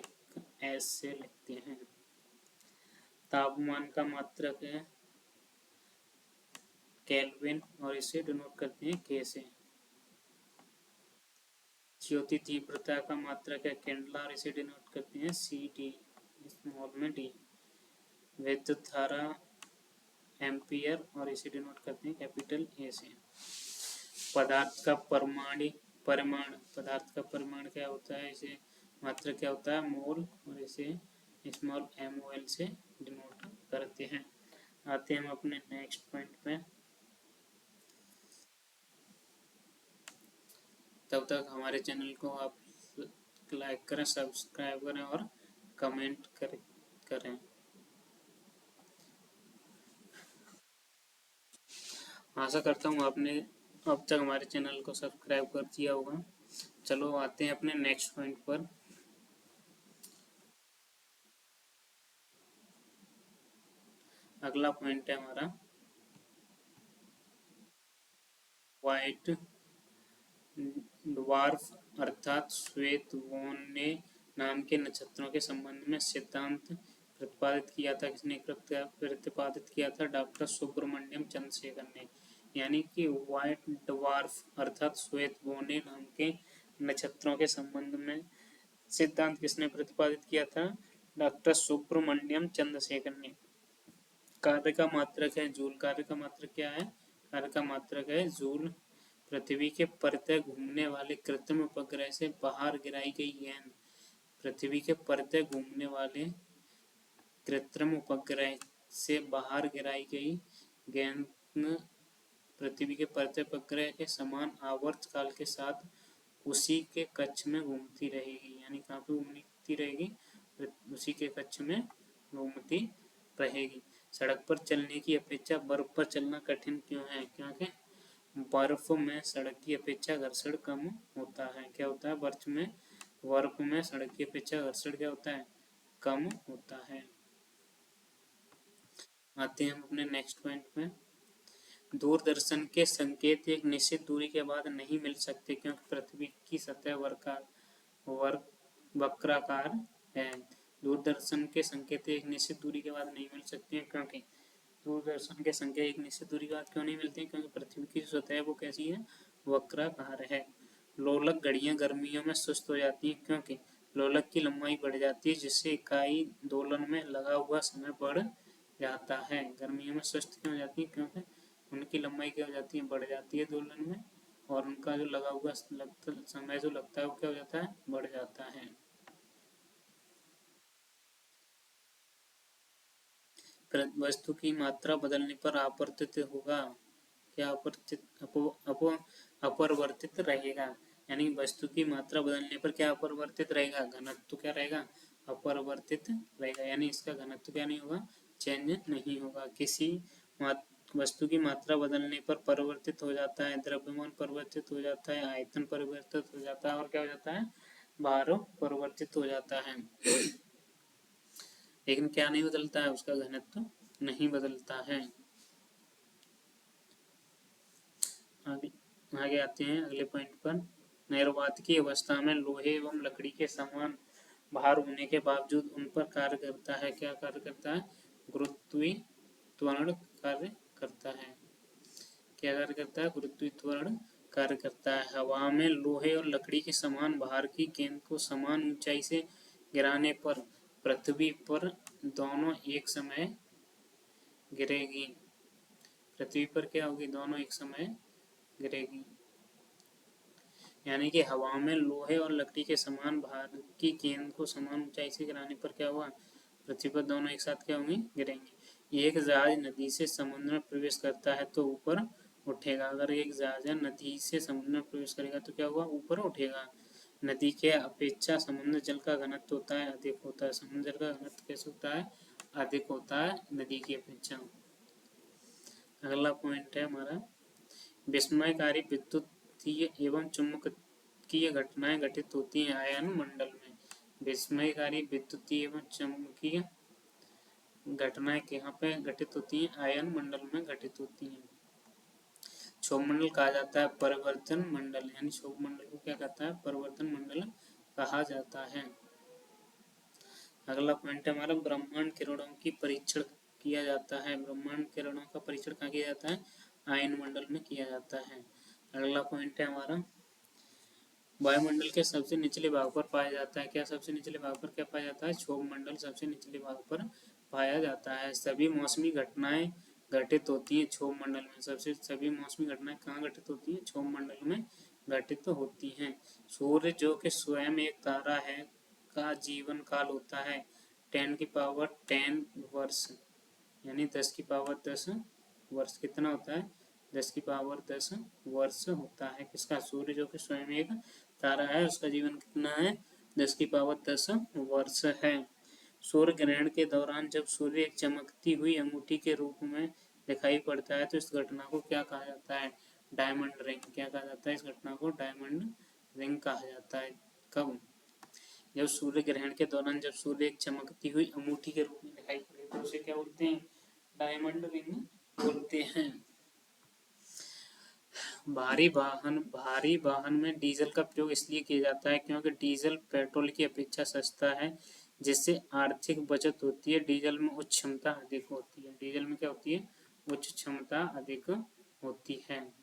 एस से लिखते हैं। तापमान का मात्रक है केल्विन और इसे डिनोट करते हैं के से। ज्योति तीव्रता का मात्रक है कैंडला और इसे डिनोट करते हैं सी डी स्मॉल में डी। विद्युत धारा एम्पियर और इसे डिनोट करते हैं कैपिटल ए से। पदार्थ का पदार्थ का परिमाण क्या होता है? इसे मात्रक क्या होता है? मोल और इसे स्मॉल MOL से डिनोट करते हैं। आते हैं हम अपने नेक्स्ट पॉइंट पे। तब तक हमारे चैनल को आप लाइक करें, सब्सक्राइब करें और कमेंट करें। आशा करता हूँ आपने अब तक हमारे चैनल को सब्सक्राइब कर दिया होगा। चलो आते हैं अपने नेक्स्ट पॉइंट पर। अगला पॉइंट है हमारा व्हाइट ड्वार्फ अर्थात श्वेत वोने नाम के नक्षत्रों के संबंध में सिद्धांत प्रतिपादित किया था। किसने प्रतिपादित किया था? डॉक्टर सुब्रमण्यम चंद्रशेखर ने। यानी कि व्हाइट ड्वार्फ अर्थात श्वेत वोने नाम के नक्षत्रों के संबंध में सिद्धांत किसने प्रतिपादित किया था? डॉक्टर सुब्रमण्यम चंद्रशेखर ने। कार्य का मात्रक है जूल। कार्य का मात्रक क्या है? कार्य का मात्रक है जूल। पृथ्वी के परतः घूमने वाले कृत्रिम उपग्रह से बाहर गिराई गई गेंद। पृथ्वी के परतः घूमने वाले कृत्रिम उपग्रह से बाहर गिराई गई गेंद पृथ्वी के परतः उपग्रह के समान आवर्त काल के साथ उसी के कक्ष में घूमती रहेगी। यानी कहाँ पे घूमती रहेगी? उसी के कक्ष में घूमती रहेगी। सड़क पर चलने की अपेक्षा बर्फ पर चलना कठिन क्यों है? क्योंकि बर्फ में सड़क की अपेक्षा घर्षण कम होता है। क्या होता है? बर्फ में सड़क की अपेक्षा घर्षण क्या होता है? कम होता है। आते हैं हम अपने नेक्स्ट पॉइंट पे। दूरदर्शन के संकेत एक निश्चित दूरी के बाद नहीं मिल सकते क्योंकि पृथ्वी की सतह वक्राकार है। दूरदर्शन के संकेत एक निश्चित दूरी के बाद नहीं मिल सकते हैं क्योंकि दूरदर्शन के संकेत एक निश्चित दूरी के बाद क्यों नहीं मिलते हैं? क्योंकि पृथ्वी की सतह है वो कैसी है? वक्राकार है। लोलक घड़ियां गर्मियों में सुस्त हो जाती हैं क्योंकि लोलक की लंबाई बढ़ जाती है जिससे इकाई दोलन में लगा हुआ समय बढ़ जाता है। गर्मियों में सुस्त क्यों हो जाती है? क्योंकि उनकी लंबाई क्या हो जाती है? बढ़ जाती है दोलन में और उनका जो लगा हुआ समय जो लगता है वो क्या हो जाता है? बढ़ जाता है। वस्तु की मात्रा बदलने पर अपरिवर्तित होगा। क्या अपरिवर्तित रहेगा। यानी वस्तु की मात्रा बदलने पर क्या अपरिवर्तित रहेगा? घनत्व क्या रहेगा? अपरिवर्तित रहेगा। यानी इसका घनत्व क्या नहीं होगा? चेंज नहीं होगा। किसी वस्तु की मात्रा बदलने पर परिवर्तित हो जाता है, द्रव्यमान परिवर्तित हो जाता है, आयतन परिवर्तित हो जाता है और क्या हो जाता है, भार परिवर्तित हो जाता है। लेकिन क्या नहीं बदलता है, उसका घनत्व नहीं बदलता है। आगे आगे आते हैं अगले पॉइंट पर। निर्वात की अवस्था में लोहे एवं लकड़ी के समान भार होने के बावजूद उन पर कार्य करता है, क्या कार्य करता है, गुरुत्वाकर्षण कार्य करता है। क्या कार्य करता है, गुरुत्वाकर्षण कार्य करता है। हवा में लोहे और लकड़ी के समान भार की गेंद को समान ऊंचाई से गिराने पर पृथ्वी पर दोनों एक समय गिरेगी। पृथ्वी पर क्या होगी, दोनों एक समय गिरेगी। यानी कि हवा में लोहे और लकड़ी के समान भार की गेंद को समान ऊंचाई से गिराने पर क्या हुआ, पृथ्वी पर दोनों एक साथ क्या होंगे, गिरेंगे। एक जहाज नदी से समुद्र में प्रवेश करता है तो ऊपर उठेगा। अगर एक जहाज नदी से समुद्र में प्रवेश करेगा तो क्या हुआ, ऊपर उठेगा। नदी के अपेक्षा समुद्र जल का घनत्व होता है अधिक होता है। समुद्र जल का घनत्व कैसे होता है, अधिक होता है नदी की अपेक्षा। अगला पॉइंट है हमारा, विस्मयकारी विद्युतीय एवं चुंबकीय घटनाएं घटित होती हैं आयन मंडल में। विस्मयकारी विद्युतीय एवं चुंबकीय घटनाएं कहाँ पे घटित होती हैं, आयन मंडल में घटित होती हैं। क्षोभ मंडल कहा जाता है परिवर्तन मंडल, यानी क्षोभ मंडल को क्या कहता है, परिवर्तन मंडल कहा जाता है। अगला पॉइंट है हमारा, ब्रह्मांड किरणों की परीक्षण किया जाता है। ब्रह्मांड किरणों का परीक्षण कहाँ किया जाता है, आयन मंडल में किया जाता है। अगला पॉइंट है हमारा, वायुमंडल के सबसे निचले भाग पर पाया जाता है। क्या सबसे निचले भाग पर क्या पाया जाता है, क्षोभ मंडल सबसे निचले भाग पर पाया जाता है। सभी मौसमी घटनाएं घटित होती हैं क्षोभ मंडल में। सभी मौसमी घटनाएं कहाँ घटित होती हैं, क्षोभ मंडल में घटित होती हैं। सूर्य जो कि स्वयं एक तारा है का जीवन काल होता है 10 वर्ष, यानी 10 वर्ष। कितना होता है, 10 वर्ष होता है। किसका, सूर्य जो कि स्वयं एक तारा है, उसका जीवन कितना है, 10 वर्ष है। सूर्य ग्रहण के दौरान जब सूर्य एक चमकती हुई अंगूठी के रूप में दिखाई पड़ता है तो इस घटना को क्या कहा जाता है, डायमंड रिंग। क्या कहा जाता है, इस घटना को डायमंड रिंग कहा जाता है। कब, जब सूर्य ग्रहण के दौरान जब सूर्य एक चमकती हुई अंगूठी के रूप में दिखाई पड़े तो उसे क्या बोलते हैं, डायमंड रिंग बोलते हैं। भारी वाहन में डीजल का प्रयोग इसलिए किया जाता है क्योंकि डीजल पेट्रोल की अपेक्षा सस्ता है, जिससे आर्थिक बचत होती है। डीजल में उच्च क्षमता अधिक होती है। डीजल में क्या होती है, उच्च क्षमता अधिक होती है।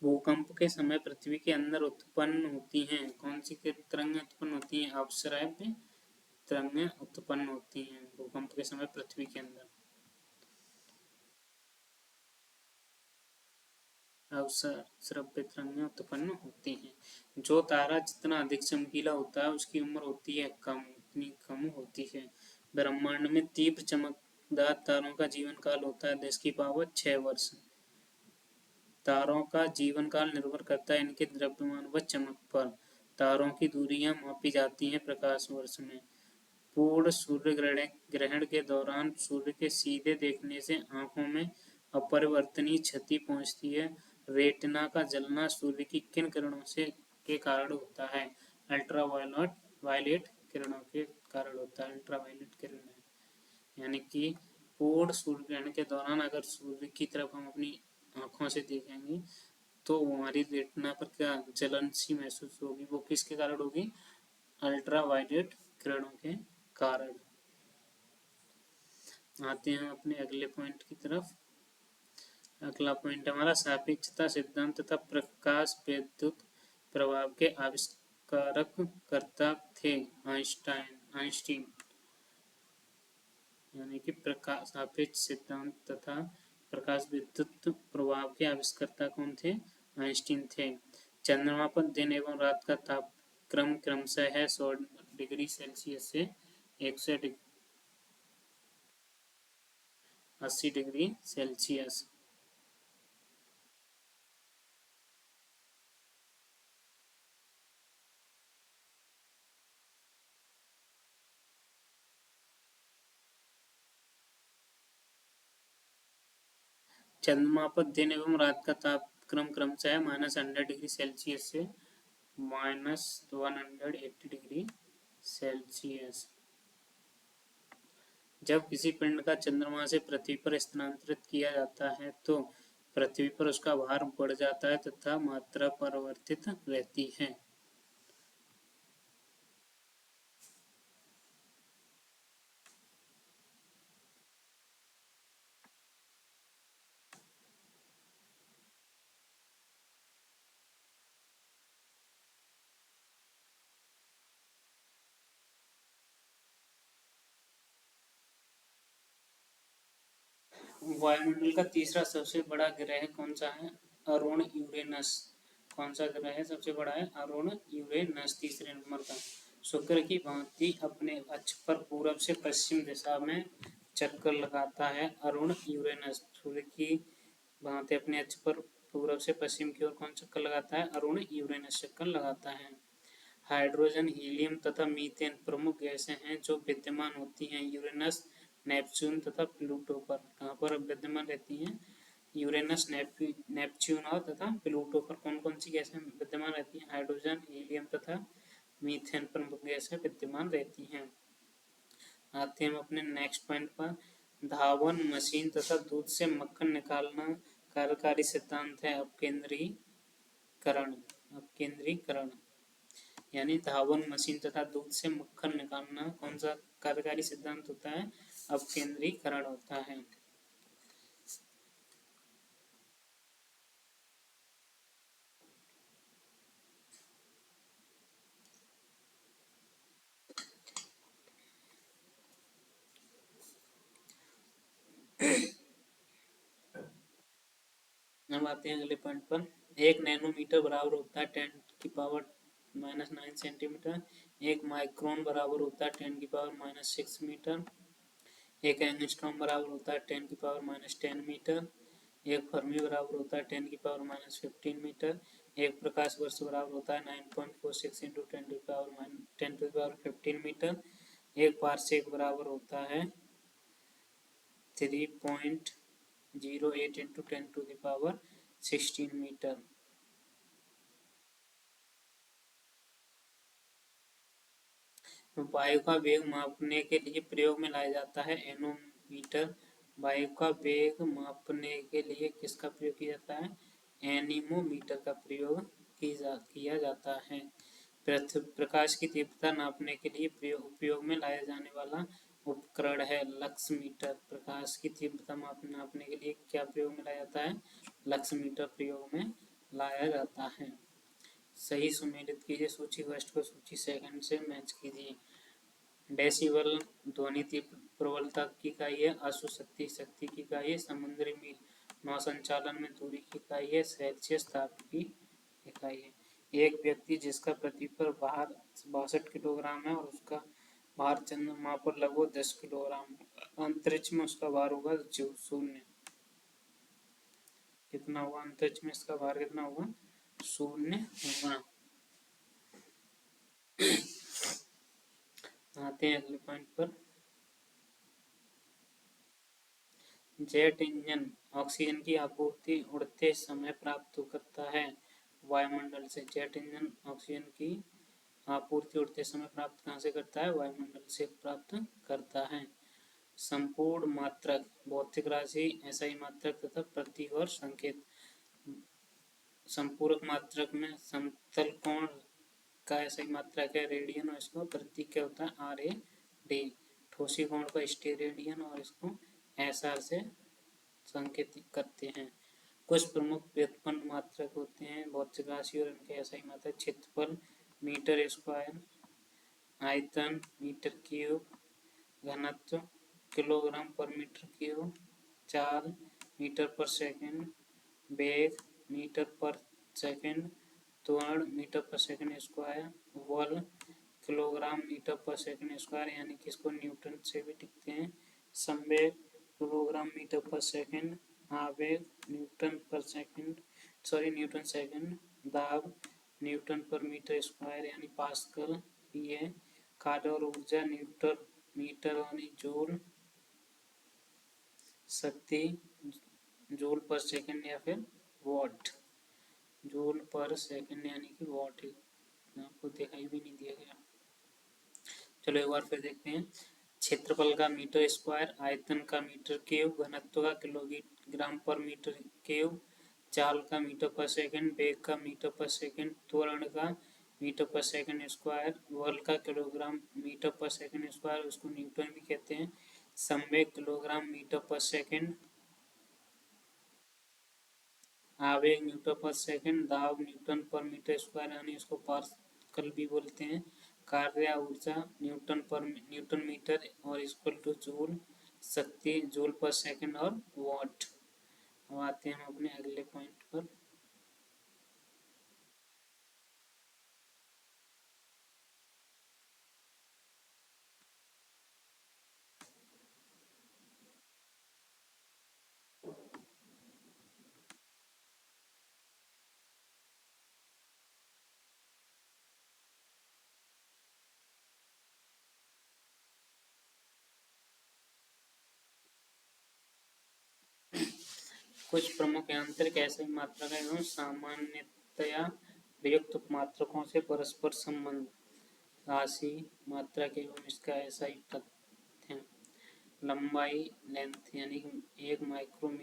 भूकंप के समय पृथ्वी के अंदर उत्पन्न होती हैं कौन सी तरंगें उत्पन्न होती हैं, अपसृप्य तरंगें उत्पन्न होती हैं भूकंप के समय पृथ्वी के अंदर। अपसृप्य तरंगें उत्पन्न होती हैं। जो तारा जितना अधिक चमकीला होता है उसकी उम्र होती है कम, उतनी कम होती है। ब्रह्मांड में तीव्र चमकदार तारों का जीवन काल होता है 10⁻6 वर्ष। तारों का जीवन काल निर्भर करता है इनके द्रव्यमान व चमक पर। तारों की दूरियां मापी जाती हैं प्रकाश वर्ष में। पूर्ण सूर्य ग्रहण के दौरान सूर्य के सीधे देखने से आंखों में अपरिवर्तनीय क्षति पहुंचती है। रेटिना का जलना सूर्य की किन किरणों से के कारण होता है, अल्ट्रावायलेट वायलेट किरणों के कारण होता है। अल्ट्रावायलेट किरणें, यानी कि पूर्ण सूर्य ग्रहण के दौरान अगर सूर्य की तरफ हम अपनी आंखों से देखेंगे तो हमारी रेटिना पर क्या जलन सी महसूस होगी, वो किसके कारण होगी, अल्ट्रावायलेट किरणों के कारण। आते हैं अपने अगले पॉइंट की तरफ। अगला पॉइंट हमारा, सापेक्षता सिद्धांत तथा प्रकाश विद्युत प्रभाव के आविष्कारक कर्ता थे आइंस्टीन। यानी कि प्रकाश सापेक्ष सिद्धांत तथा प्रकाश विद्युत प्रभाव के आविष्कर्ता कौन थे, आइंस्टीन थे। चंद्रमा पर दिन एवं रात का तापक्रम क्रमशः है 100 डिग्री सेल्सियस से 180 डिग्री सेल्सियस। चंद्रमा पर दिन एवं रात का तापक्रम क्रमशः -100 डिग्री सेल्सियस से -180 डिग्री सेल्सियस। जब किसी पिंड का चंद्रमा से पृथ्वी पर स्थानांतरित किया जाता है तो पृथ्वी पर उसका भार बढ़ जाता है तथा मात्रा परिवर्तित रहती है। वायुमंडल का तीसरा सबसे बड़ा ग्रह कौन सा है? अरुण यूरेनस। कौन सा ग्रह है सबसे बड़ा है? अरुण यूरेनस तीसरे नंबर का। शुक्र की भांति अपने अक्ष पर पूरब से पश्चिम दिशा में चक्कर लगाता है अरुण यूरेनस। सूर्य की भांति अपने अक्ष पर पूरब से पश्चिम की ओर कौन चक्कर लगाता है? अरुण यूरेनस चक्कर लगाता है। हाइड्रोजन, हीलियम तथा मीथेन प्रमुख गैसें हैं जो विद्यमान होती हैं यूरेनस, नेपच्यून तथा प्लूटो पर। कहाँ पर विद्यमान रहती हैं? यूरेनस, नेपच्यून और तथा प्लूटो पर कौन कौन सी गैसें विद्यमान रहती हैं? हाइड्रोजन, हीलियम तथा मीथेन प्रमुख गैसें विद्यमान रहती हैं। आते हैं हम अपने नेक्स्ट पॉइंट पर। धावन मशीन तथा दूध से मक्खन निकालना कार्यकारी सिद्धांत है अपकेंद्रीकरण। अपकेंद्रीकरण यानी धावन मशीन तथा दूध से मक्खन निकालना कौन सा कार्यकारी सिद्धांत होता है? अपकेंद्रीकरण होता है। अब आते हैं अगले पॉइंट पर। 1 नैनोमीटर बराबर होता है 10⁻⁹ एक माइक्रोन बराबर होता है 10⁻⁻6 मीटर। एक एंगस्ट्रॉम बराबर होता है 10⁻⁻10 मीटर। एक फर्मी बराबर होता है 10⁻⁻15 मीटर। एक प्रकाश वर्ष बराबर होता है 9.46 इंटू 10⁻15 मीटर। एक पारसेक बराबर होता है 3.08 इंटू 10⁻16 मीटर। वायु का वेग मापने के लिए प्रयोग में लाया जाता है एनोमीटर। वायु का वेग मापने के लिए किसका प्रयोग किया जाता है? एनीमोमीटर का प्रयोग किया जाता है। प्रकाश की तीव्रता नापने के लिए उपयोग में लाया जाने वाला उपकरण है लक्स मीटर। प्रकाश की तीव्रता नापने के लिए क्या प्रयोग में लाया जाता है? लक्स मीटर प्रयोग में लाया जाता है। सही सुमेलित कीजिए सूची फर्स्ट को सूची सेकंड से मैच कीजिए। डेसिबल ध्वनि प्रबलता की इकाई है। अश्व शक्ति शक्ति की इकाई है। समुद्री मील नौ संचालन में दूरी की इकाई है। सेल्सियस ताप की इकाई है। एक व्यक्ति जिसका पृथ्वी पर भार 62 किलोग्राम है और उसका भार चंद्रमा पर लगभग 10 किलोग्राम, अंतरिक्ष में उसका भार होगा 0। कितना होगा अंतरिक्ष में इसका भार? कितना होगा? 0 होगा। आते हैं अगले पॉइंट पर। जेट इंजन ऑक्सीजन की आपूर्ति उड़ते समय प्राप्त करता है वायुमंडल से। जेट इंजन ऑक्सीजन की आपूर्ति उड़ते समय प्राप्त कहाँ से करता है? वायुमंडल से प्राप्त करता है। संपूर्ण मात्रक भौतिक राशि, एसआई मात्रक तथा प्रतीक और संकेत। संपूरक मात्रक में समतल कोण का एसआई मात्रक है रेडियन और इसको प्रतीक क्या होता है? RAD। ठोसी कोण का स्टेरेडियन और इसको SR से संकेतित करते हैं। कुछ प्रमुख व्युत्पन्न मात्रक होते हैं भौतिक राशि और इनके एसआई मात्रक। क्षेत्रफल मीटर स्क्वायर, आयतन मीटर क्यूब, घनत्व किलोग्राम पर मीटर क्यूब, चाल मीटर पर सेकंड, वेग मीटर पर सेकंड, त्वरण मीटर पर सेकंड स्क्वायर, बल kilogram metre per second square यानी कि इसको न्यूटन से भी लिखते हैं। संवेग किलोग्राम मीटर पर सेकंड, आवेग न्यूटन सेकंड, दाब न्यूटन पर मीटर स्क्वायर यानी पास्कल PA, कार्य और ऊर्जा न्यूटन मीटर यानी जूल, शक्ति जूल पर सेकंड या फिर वॉट। जूल पर सेकंड यानी कि वॉट है, आपको दिखाई भी नहीं दिया गया। चलो एक बार फिर देखते हैं। क्षेत्रफल का मीटर स्क्वायर, आयतन का मीटर क्यूब, घनत्व का किलोग्राम पर मीटर क्यूब, चाल का मीटर पर सेकंड, वेग का मीटर पर सेकंड, त्वरण का मीटर पर सेकंड स्क्वायर, बल का kilogram metre per second square, उसको न्यूटन भी कहते हैं, संवेग किलोग्राम मीटर पर सेकंड, आवेग न्यूटन पर सेकंड, दाब न्यूटन पर मीटर स्क्वायर यानी इसको पास्कल भी बोलते हैं, कार्य ऊर्जा न्यूटन मीटर और इक्वल टू जूल, शक्ति जूल पर सेकंड और वॉट। अब आते हैं हम अपने अगले पॉइंट पर। कुछ प्रमुख यांत्रिक ऐसे मात्रक एवं सामान्यतया प्रयुक्त मात्रकों से परस्पर संबंध, राशि मात्रक एवं इसका ऐसा ही तथ्य। लंबाई लेंथ यानी कि 1 micron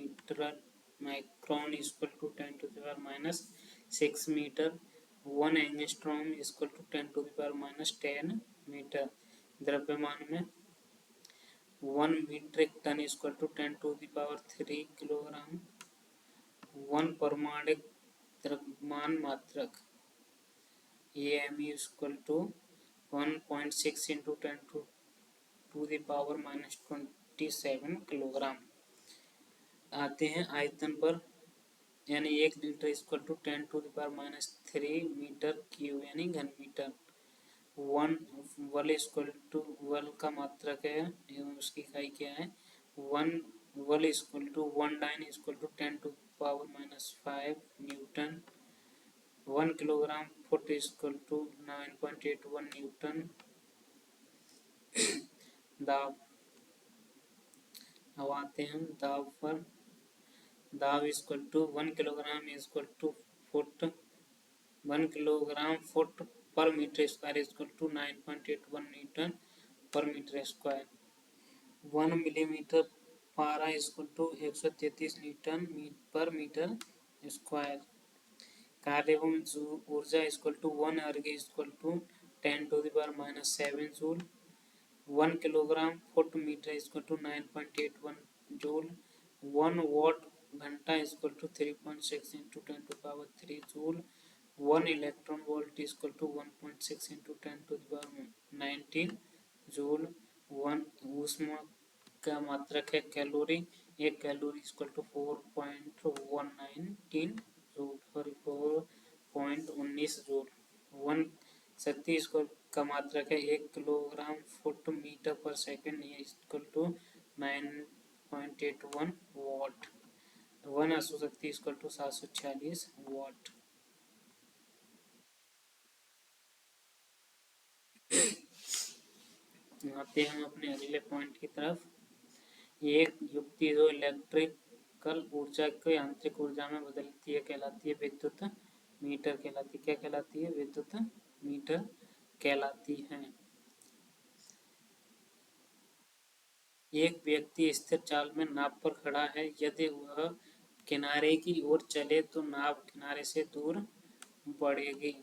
equal to 10⁻⁻6 metre, 1 angstrom equal to 10⁻10 metre. द्रव्यमान में 1 metric ton equal to 10⁻³ kilogram. 1 परमाणिक द्रव्यमान मात्रक AMU equal to 1.6 into 10⁻⁻27 kilogram. आते हैं आयतन पर, यानी 1 litre equal to 10⁻³ metre cube यानी घन मीटर। वल का मात्रक है एवं उसकी इकाई क्या है, वल equal to 1 dyne equal to 10⁻⁵ newton. 1 kilogram foot equal to 9.81 newton. दाब, अब आते हैं दाब पर। दाब equal to 1 kilogram equal to foot, 1 kilogram foot पर metre square equal to 9.81 newton पर मीटर स्क्वायर। 1 मिलीमीटर पारा इक्वल टू 133 न्यूटन पर मीटर स्क्वायर। कार्य एवं ऊर्जा equal to 1 erg equal to 10⁻⁷ joule. 1 kilogram foot metre equal to 9.81 joule. 1 watt घंटा equal to 3.6 into 10⁻³ joule. 1 electron volt equal to 1.6 इंटू 10⁻19 joule. 1 ऊष्मा का मात्रक है calorie, 1 calorie equal to 4.19 joule. 1 शक्ति का मात्रक है 1 kilogram foot metre per second equal to 9.81 watt. 1 अश्व शक्ति इक्वल टू 746 वॉट। आते हैं हम अपने अगले पॉइंट की तरफ। एक युक्ति जो इलेक्ट्रिकल ऊर्जा को यांत्रिक ऊर्जा में बदलती है कहलाती है विद्युत मीटर कहलाती है। क्या कहलाती है? विद्युत मीटर कहलाती है। एक व्यक्ति स्थिर चाल में नाव पर खड़ा है, यदि वह किनारे की ओर चले तो नाव किनारे से दूर बढ़ेगी।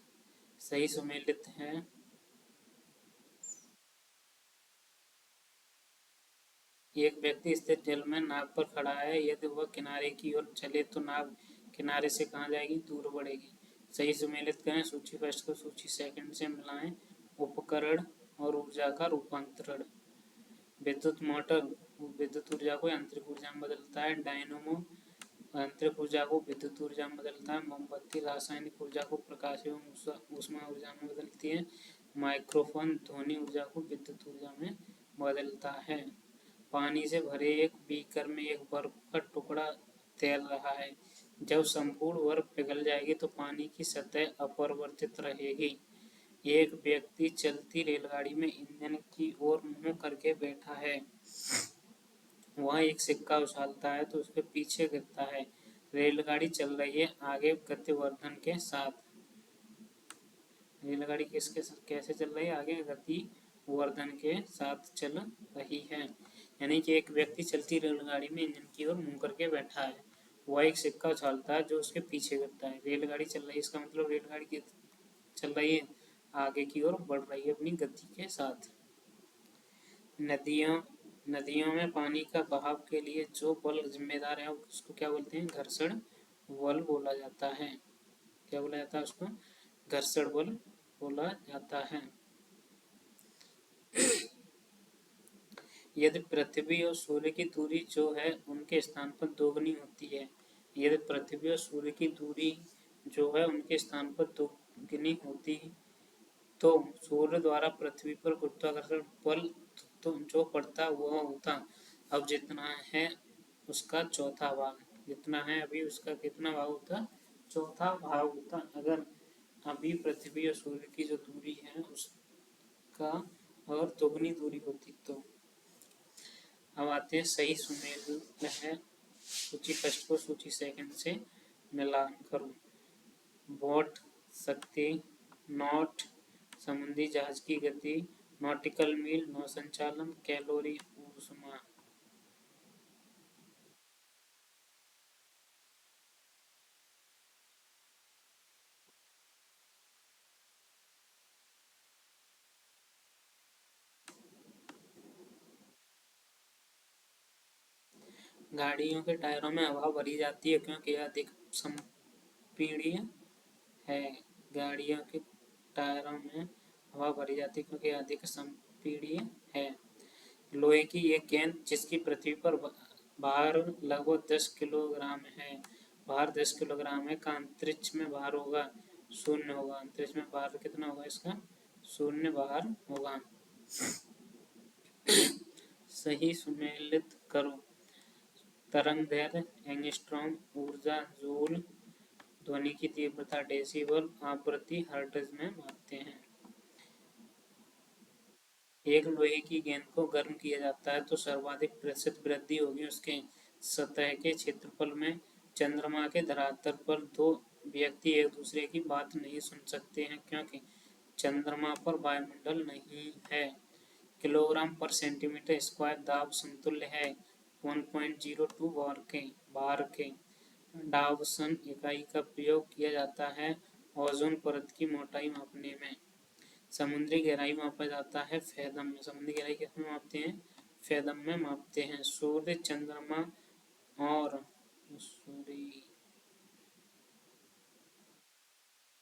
सही सुमेलित है। एक व्यक्ति स्थिर जल में नाव पर खड़ा है, यदि वह किनारे की ओर चले तो नाव किनारे से कहाँ जाएगी? दूर बढ़ेगी। सही सुमेलित करें। सूची फर्स्ट को सूची सेकंड से मिलाएं। उपकरण और ऊर्जा का रूपांतरण। विद्युत मोटर विद्युत ऊर्जा को यांत्रिक ऊर्जा में बदलता है। डायनेमो यांत्रिक ऊर्जा को विद्युत ऊर्जा में बदलता है। मोमबत्ती रासायनिक ऊर्जा को प्रकाश एवं ऊष्मा ऊर्जा में बदलती है। माइक्रोफोन ध्वनि ऊर्जा को विद्युत ऊर्जा में बदलता है। पानी से भरे एक बीकर में एक बर्फ का टुकड़ा तैर रहा है। जब संपूर्ण बर्फ पिघल जाएगी तो पानी की सतह अपरिवर्तित रहेगी। एक व्यक्ति चलती रेलगाड़ी में ईंधन की ओर मुंह करके बैठा है। वह एक सिक्का उछालता है तो उसके पीछे गिरता है। रेलगाड़ी चल रही है आगे गतिवर्धन के साथ। रेलगाड़ी किसके कैसे चल रही है? आगे गति वर्धन के साथ चल रही है। यानी कि एक व्यक्ति चलती रेलगाड़ी में इंजन की ओर मुंह करके बैठा है। वह एक सिक्का उछालता है जो उसके पीछे गिरता है। रेलगाड़ी चल रही है, इसका मतलब रेलगाड़ी की चल रही है आगे की ओर बढ़ रही है अपनी गति के साथ। नदियों नदियों में पानी का बहाव के लिए जो बल जिम्मेदार है उसको क्या बोलते हैं? घर्षण बल बोला जाता है। क्या बोला जाता है उसको? घर्षण बल बोला जाता है। यदि पृथ्वी और सूर्य की दूरी जो है उनके स्थान पर दोगुनी होती है, यदि पृथ्वी और सूर्य की दूरी जो है उनके स्थान पर दोगुनी होती तो सूर्य द्वारा पृथ्वी पर गुरुत्वाकर्षण बल तो जो पड़ता वह होता अब जितना है उसका चौथा भाग। जितना है अभी उसका कितना भाग होता? चौथा भाग होता। अगर अभी पृथ्वी और सूर्य की जो दूरी है उसका अगर दोगुनी दूरी होती तो। अब आते हैं सही सुमेल है। सूची फर्स्ट को सूची सेकंड से मिलान करो। बोट, शक्ति, नॉट, समुद्री जहाज की गति, नॉटिकल मील, नौ संचालन, कैलोरी, ऊष्मा। गाड़ियों के टायरों में हवा भरी जाती है क्योंकि यह अधिक संपीड़ित है। गाड़ियों के टायरों में हवा भरी जाती है क्योंकि यह अधिक संपीड़ित है। लोहे की एक गेंद जिसकी पृथ्वी पर भार लगभग 10 किलोग्राम है, भार 10 किलोग्राम है, का अंतरिक्ष में भार होगा 0 होगा। अंतरिक्ष में भार कितना होगा इसका? 0 भार होगा। सही सुमेलित करो। तरंग दैर्ध्य एंगस्ट्रॉम, ऊर्जा जूल, ध्वनि की तीव्रता डेसिबल, आवृत्ति हर्ट्ज में मापते हैं। एक लोहे की गेंद को गर्म किया जाता है तो सर्वाधिक प्रतिशत वृद्धि होगी उसके सतह के क्षेत्रफल में। चंद्रमा के धरातल पर दो व्यक्ति एक दूसरे की बात नहीं सुन सकते हैं क्योंकि चंद्रमा पर वायुमंडल नहीं है। किलोग्राम पर सेंटीमीटर स्क्वायर दाब समतुल्य है 1.02 बार के। डावसन इकाई का प्रयोग किया जाता है ओजोन परत की मोटाई मापने में। समुद्री गहराई मापा जाता है फैदम में। समुद्री गहराई किस में मापते हैं? फैदम में मापते हैं। सूर्य, चंद्रमा और सूर्य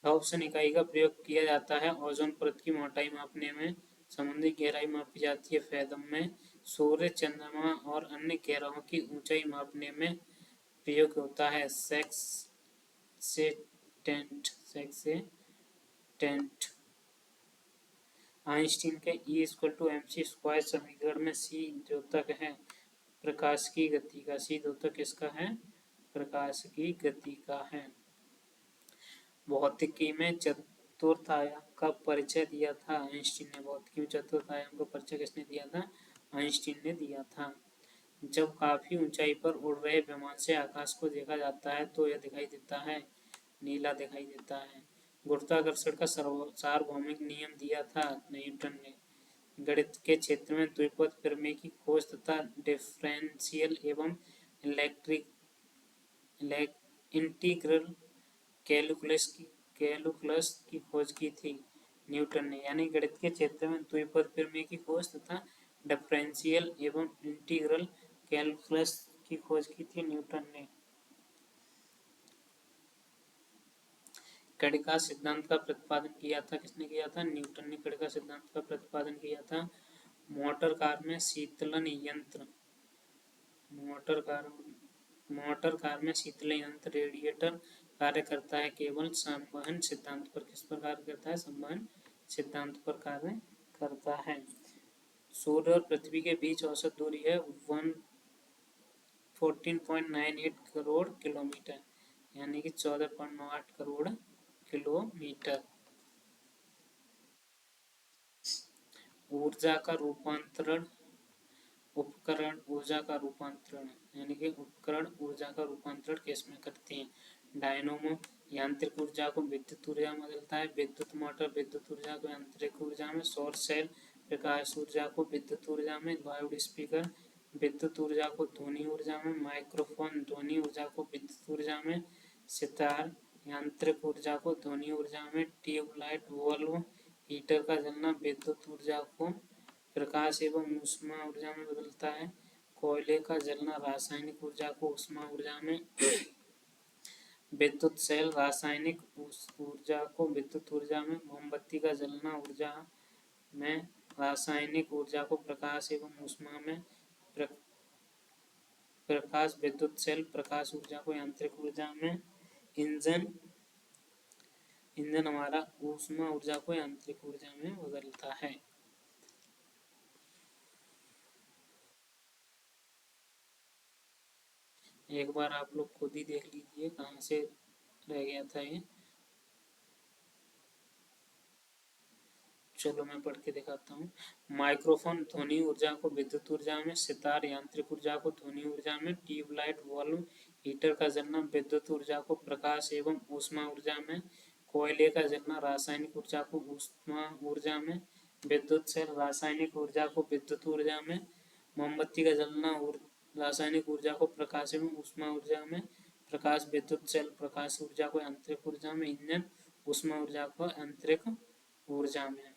डावसन इकाई का प्रयोग किया जाता है ओजोन परत की मोटाई मापने में। समुद्री गहराई मापी जाती है फैदम में। सूर्य, चंद्रमा और अन्य ग्रहों की ऊंचाई मापने में प्रयोग होता है सेक्सटेंट। आइंस्टीन के E=mc² समीकरण में c द्योतक है प्रकाश की गति का। c द्योतक किसका है? प्रकाश की गति का है। भौतिकी में चतुर्थ आयाम का परिचय दिया था आइंस्टीन ने। भौतिकी में चतुर्थ आयाम का परिचय किसने दिया था? आइंस्टीन ने दिया था। जब काफी ऊंचाई पर उड़ रहे विमान से आकाश को देखा जाता है तो यह दिखाई देता है नीला दिखाई देता है। गुरुत्वाकर्षण का सार्वभौमिक नियम दिया था न्यूटन ने। गणित के क्षेत्र में द्विपद प्रमेय की खोज तथा डिफरेंशियल एवं इंटीग्रल कैलकुलस की खोज की थी न्यूटन ने। यानी गणित के क्षेत्र में द्विपद प्रमेय की खोज तथा डिफरेंशियल एवं इंटीग्रल कैलकुलस की खोज की थी न्यूटन ने। कणिका सिद्धांत का प्रतिपादन किया था किसने? किया था न्यूटन ने। कणिका सिद्धांत का प्रतिपादन किया था। मोटर कार में शीतलन यंत्र रेडिएटर कार्य करता है केवल संवहन सिद्धांत पर। किस पर कार्य करता है? संवहन सिद्धांत पर कार्य करता है। सूर्य और पृथ्वी के बीच औसत दूरी है 14.98 करोड़ किलोमीटर, यानी कि 14.98 करोड़ किलोमीटर। ऊर्जा का रूपांतरण उपकरण ऊर्जा का रूपांतरण, यानी कि उपकरण ऊर्जा का रूपांतरण किसमें करते हैं? डायनोमो यांत्रिक ऊर्जा को विद्युत ऊर्जा में बदलता है, विद्युत मोटर विद्युत ऊर्जा को यांत्रिक ऊर्जा में, सौर सेल प्रकाश ऊर्जा को विद्युत ऊर्जा में, लाउड स्पीकर विद्युत ऊर्जा को ध्वनि ऊर्जा में, माइक्रोफोन ध्वनि ऊर्जा को विद्युत ऊर्जा में, सितार यांत्रिक ऊर्जा को ध्वनि ऊर्जा में, ट्यूबलाइट बल्ब हीटर का जलना विद्युत ऊर्जा को प्रकाश एवं ऊष्मा ऊर्जा में बदलता है, कोयले का जलना रासायनिक ऊर्जा को ऊष्मा ऊर्जा में, विद्युत सेल रासायनिक ऊर्जा को विद्युत ऊर्जा में, मोमबत्ती का जलना ऊर्जा में रासायनिक ऊर्जा को प्रकाश एवं ऊष्मा में, प्रकाश विद्युत सेल प्रकाश ऊर्जा को यांत्रिक ऊर्जा में, इंजन हमारा ऊष्मा ऊर्जा को यांत्रिक ऊर्जा में बदलता है। एक बार आप लोग खुद ही देख लीजिए कहाँ से रह गया था ये। चलो मैं पढ़ के दिखाता हूँ। माइक्रोफोन ध्वनि ऊर्जा को विद्युत ऊर्जा में, सितार यांत्रिक ऊर्जा को ध्वनि ऊर्जा में, ट्यूबलाइट बल्ब हीटर का जलना विद्युत ऊर्जा को प्रकाश एवं ऊष्मा ऊर्जा में, कोयले का जलना रासायनिक ऊर्जा को ऊष्मा ऊर्जा में, विद्युत सेल रासायनिक ऊर्जा को विद्युत ऊर्जा में, मोमबत्ती का जलना रासायनिक ऊर्जा को प्रकाश एवं ऊष्मा ऊर्जा में, प्रकाश विद्युत सेल प्रकाश ऊर्जा को यांत्रिक ऊर्जा में, इंजन ऊष्मा ऊर्जा को यांत्रिक ऊर्जा में।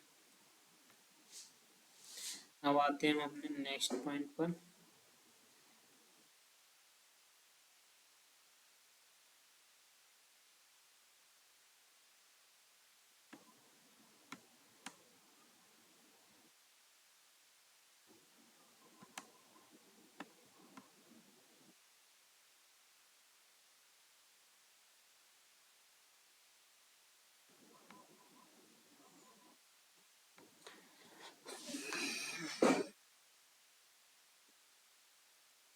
अब आते हैं हम अपने नेक्स्ट पॉइंट पर।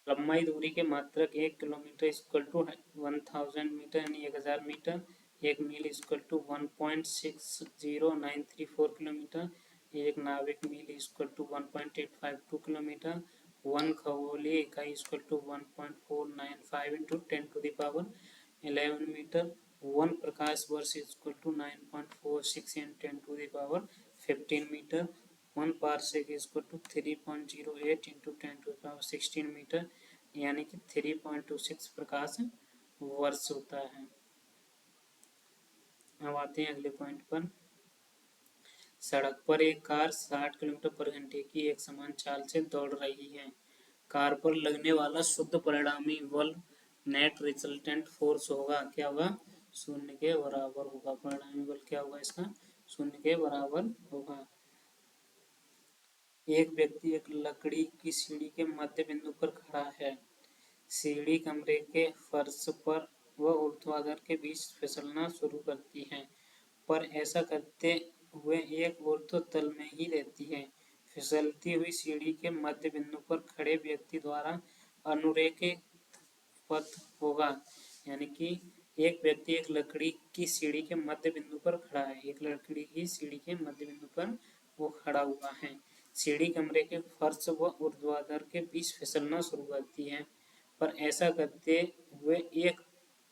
लंबाई दूरी के मात्रक 1 किलोमीटर इक्वल टू 1000 मीटर यानी 1000 मीटर, 1 मील इक्वल टू 1.60934 किलोमीटर, एक नाविक मील इक्वल टू 1.852 किलोमीटर, 1 खगोलीय इकाई equal to 1.495 into 10 to the power 11 metre, 1 प्रकाश वर्ष equal to 9.46 in 10 to the power 15 metre, 1 parsec equal to 3.08 into 10 to the power 16 metre, यानी कि 3.26 प्रकाश वर्ष होता है। अब आते हैं अगले पॉइंट पर। सड़क पर एक कार 60 किलोमीटर पर घंटे की एक समान चाल से दौड़ रही है। कार पर लगने वाला शुद्ध परिणामी बल नेट रिजल्टेंट फोर्स होगा, क्या होगा? शून्य के बराबर होगा। परिणामी बल क्या होगा इसका? शून्य के बराबर होगा। एक व्यक्ति एक लकड़ी की सीढ़ी के मध्य बिंदु पर खड़ा है। सीढ़ी कमरे के फर्श पर व ऊर्ध्वाधर के बीच फिसलना शुरू करती है, पर ऐसा करते हुए एक ऊर्ध्व तल में ही रहती है। फिसलती हुई सीढ़ी के मध्य बिंदु पर खड़े व्यक्ति द्वारा अनुरेखित पथ होगा, यानी कि एक व्यक्ति एक लकड़ी की सीढ़ी के मध्य बिंदु पर खड़ा है। एक लकड़ी की सीढ़ी के मध्य बिंदु पर वो खड़ा हुआ है। सीढ़ी कमरे के फर्श व ऊर्ध्वाधर के बीच फिसलना शुरू करती है, पर ऐसा करते हुए एक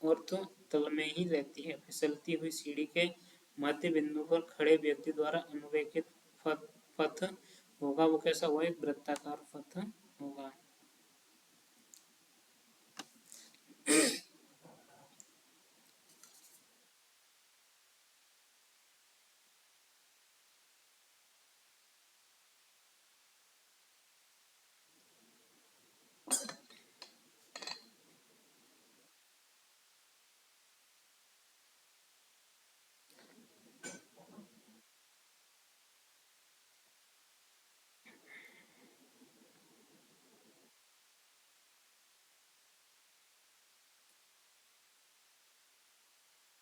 ऊर्ध्व तल में ही रहती है। फिसलती हुई सीढ़ी के मध्य बिंदु पर खड़े व्यक्ति द्वारा अनुरेखित पथ होगा। वो कैसा होगा? एक वृत्ताकार पथ होगा।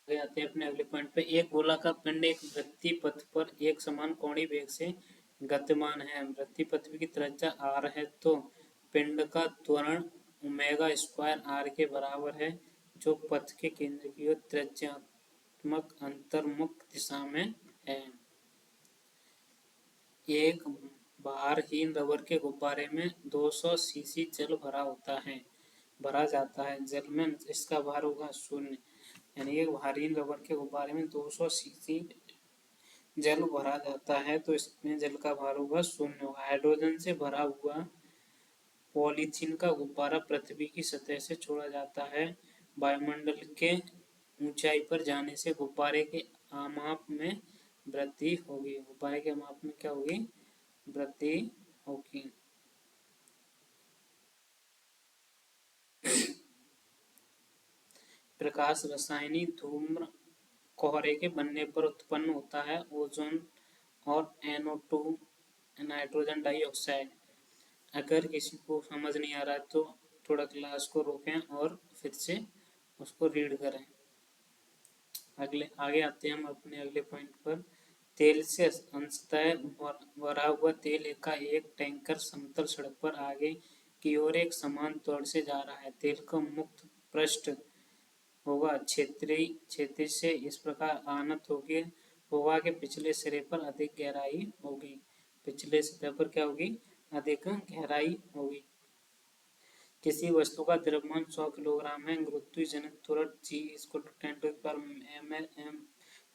आते हैं अपने अगले पॉइंट पे। एक गोलाकार पिंड एक वृत्तीय पथ पर एक समान कोणीय वेग से गतिमान है। वृत्तीय पथ की त्रिज्या r है, तो पिंड का त्वरण ओमेगा स्क्वायर r के बराबर है, जो पथ के केंद्र की ओर त्रिज्यात्मक अंतर्मुख दिशा में है। एक भारहीन रबर के गुब्बारे में 200 सीसी जल भरा जाता है। जल में इसका भार होगा 0। यानी एक भारहीन रबर के गुब्बारे में 200 सीसी जल भरा जाता है तो इसमें जल का भार होगा 0 होगा। हाइड्रोजन से भरा हुआ पॉलीथीन का गुब्बारा पृथ्वी की सतह से छोड़ा जाता है। वायुमंडल के ऊंचाई पर जाने से गुब्बारे के आमाप में वृद्धि होगी। गुब्बारे के आमाप में क्या होगी? वृद्धि होगी। प्रकाश रसायनी धूम्र कोहरे के बनने पर उत्पन्न होता है। ओजोन और NO2 नाइट्रोजन डाइऑक्साइड। अगर किसी को समझ नहीं आ रहा है तो थोड़ा क्लास को रोकें और फिर से उसको रीड करें। आगे आते हैं हम अपने अगले पॉइंट पर। तेल से अंशतः भरा हुआ तेल का एक टैंकर समतल सड़क पर आगे की ओर एक समान दौड़ से जा रहा है। तेल का मुक्त पृष्ठ होगा क्षैतिज से इस प्रकार आनत होगा कि पिछले सिरे पर अधिक गहराई होगी। पिछले सतह पर क्या होगी? अधिक गहराई होगी। किसी वस्तु का द्रव्यमान 100 किलोग्राम है। गुरुत्वीय जनित त्वरण G = 10⁻⁷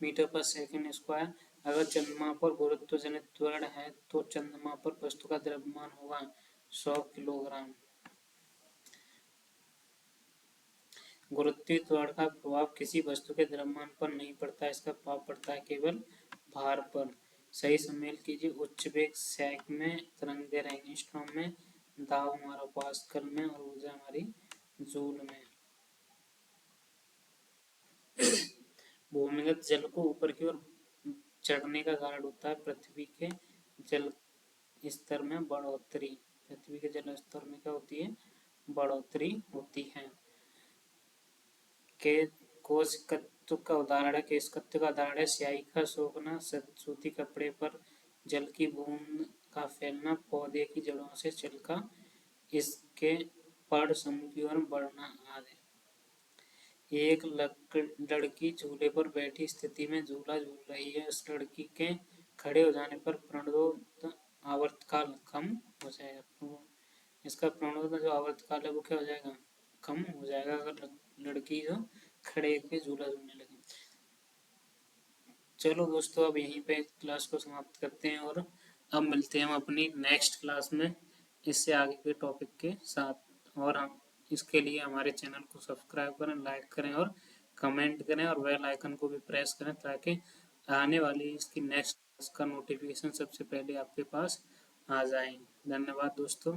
metre per second square. अगर चंद्रमा पर गुरुत्व जनित त्वरण है तो चंद्रमा पर वस्तु का द्रव्यमान होगा 100 किलोग्राम। गुरुत्वीय त्वरण का प्रभाव किसी वस्तु के द्रव्यमान पर नहीं पड़ता, इसका प्रभाव पड़ता है केवल भार पर। सही सम्मेल कीजिए। उच्च वेग सैक में, तरंगें रहेंगी एंगस्ट्रॉम में, दाब हमारा पास्कल में और ऊर्जा हमारी जूल में। भूमिगत जल को ऊपर की ओर चढ़ने का कारण होता है पृथ्वी के जल स्तर में बढ़ोतरी। पृथ्वी के जल स्तर में क्या होती है? बढ़ोतरी होती है। के कोशकत्व का उदाहरण है। केशकत्व का उदाहरण है स्याही का सोखना, सूती कपड़े पर जल की बूंद का फैलना, पौधे की जड़ों से जल का इसके पर्ण समूह की ओर बढ़ना आदि। एक लड़की झूले पर बैठी स्थिति में झूला झूल रही है। उस लड़की के खड़े हो जाने पर प्रणोद आवर्तकाल कम हो जाएगा। इसका प्रणोद जो आवर्तकाल है वो क्या हो जाएगा? कम हो जाएगा अगर लड़की जो खड़े होकर झूला झूलने लगे। चलो दोस्तों, अब यहीं पे क्लास को समाप्त करते हैं और अब मिलते हैं हम अपनी नेक्स्ट क्लास में इससे आगे के टॉपिक के साथ। और हम इसके लिए हमारे चैनल को सब्सक्राइब करें, लाइक करें और कमेंट करें और बेल आइकन को भी प्रेस करें ताकि आने वाली इसकी नेक्स्ट क्लास का नोटिफिकेशन सबसे पहले आपके पास आ जाए। धन्यवाद दोस्तों।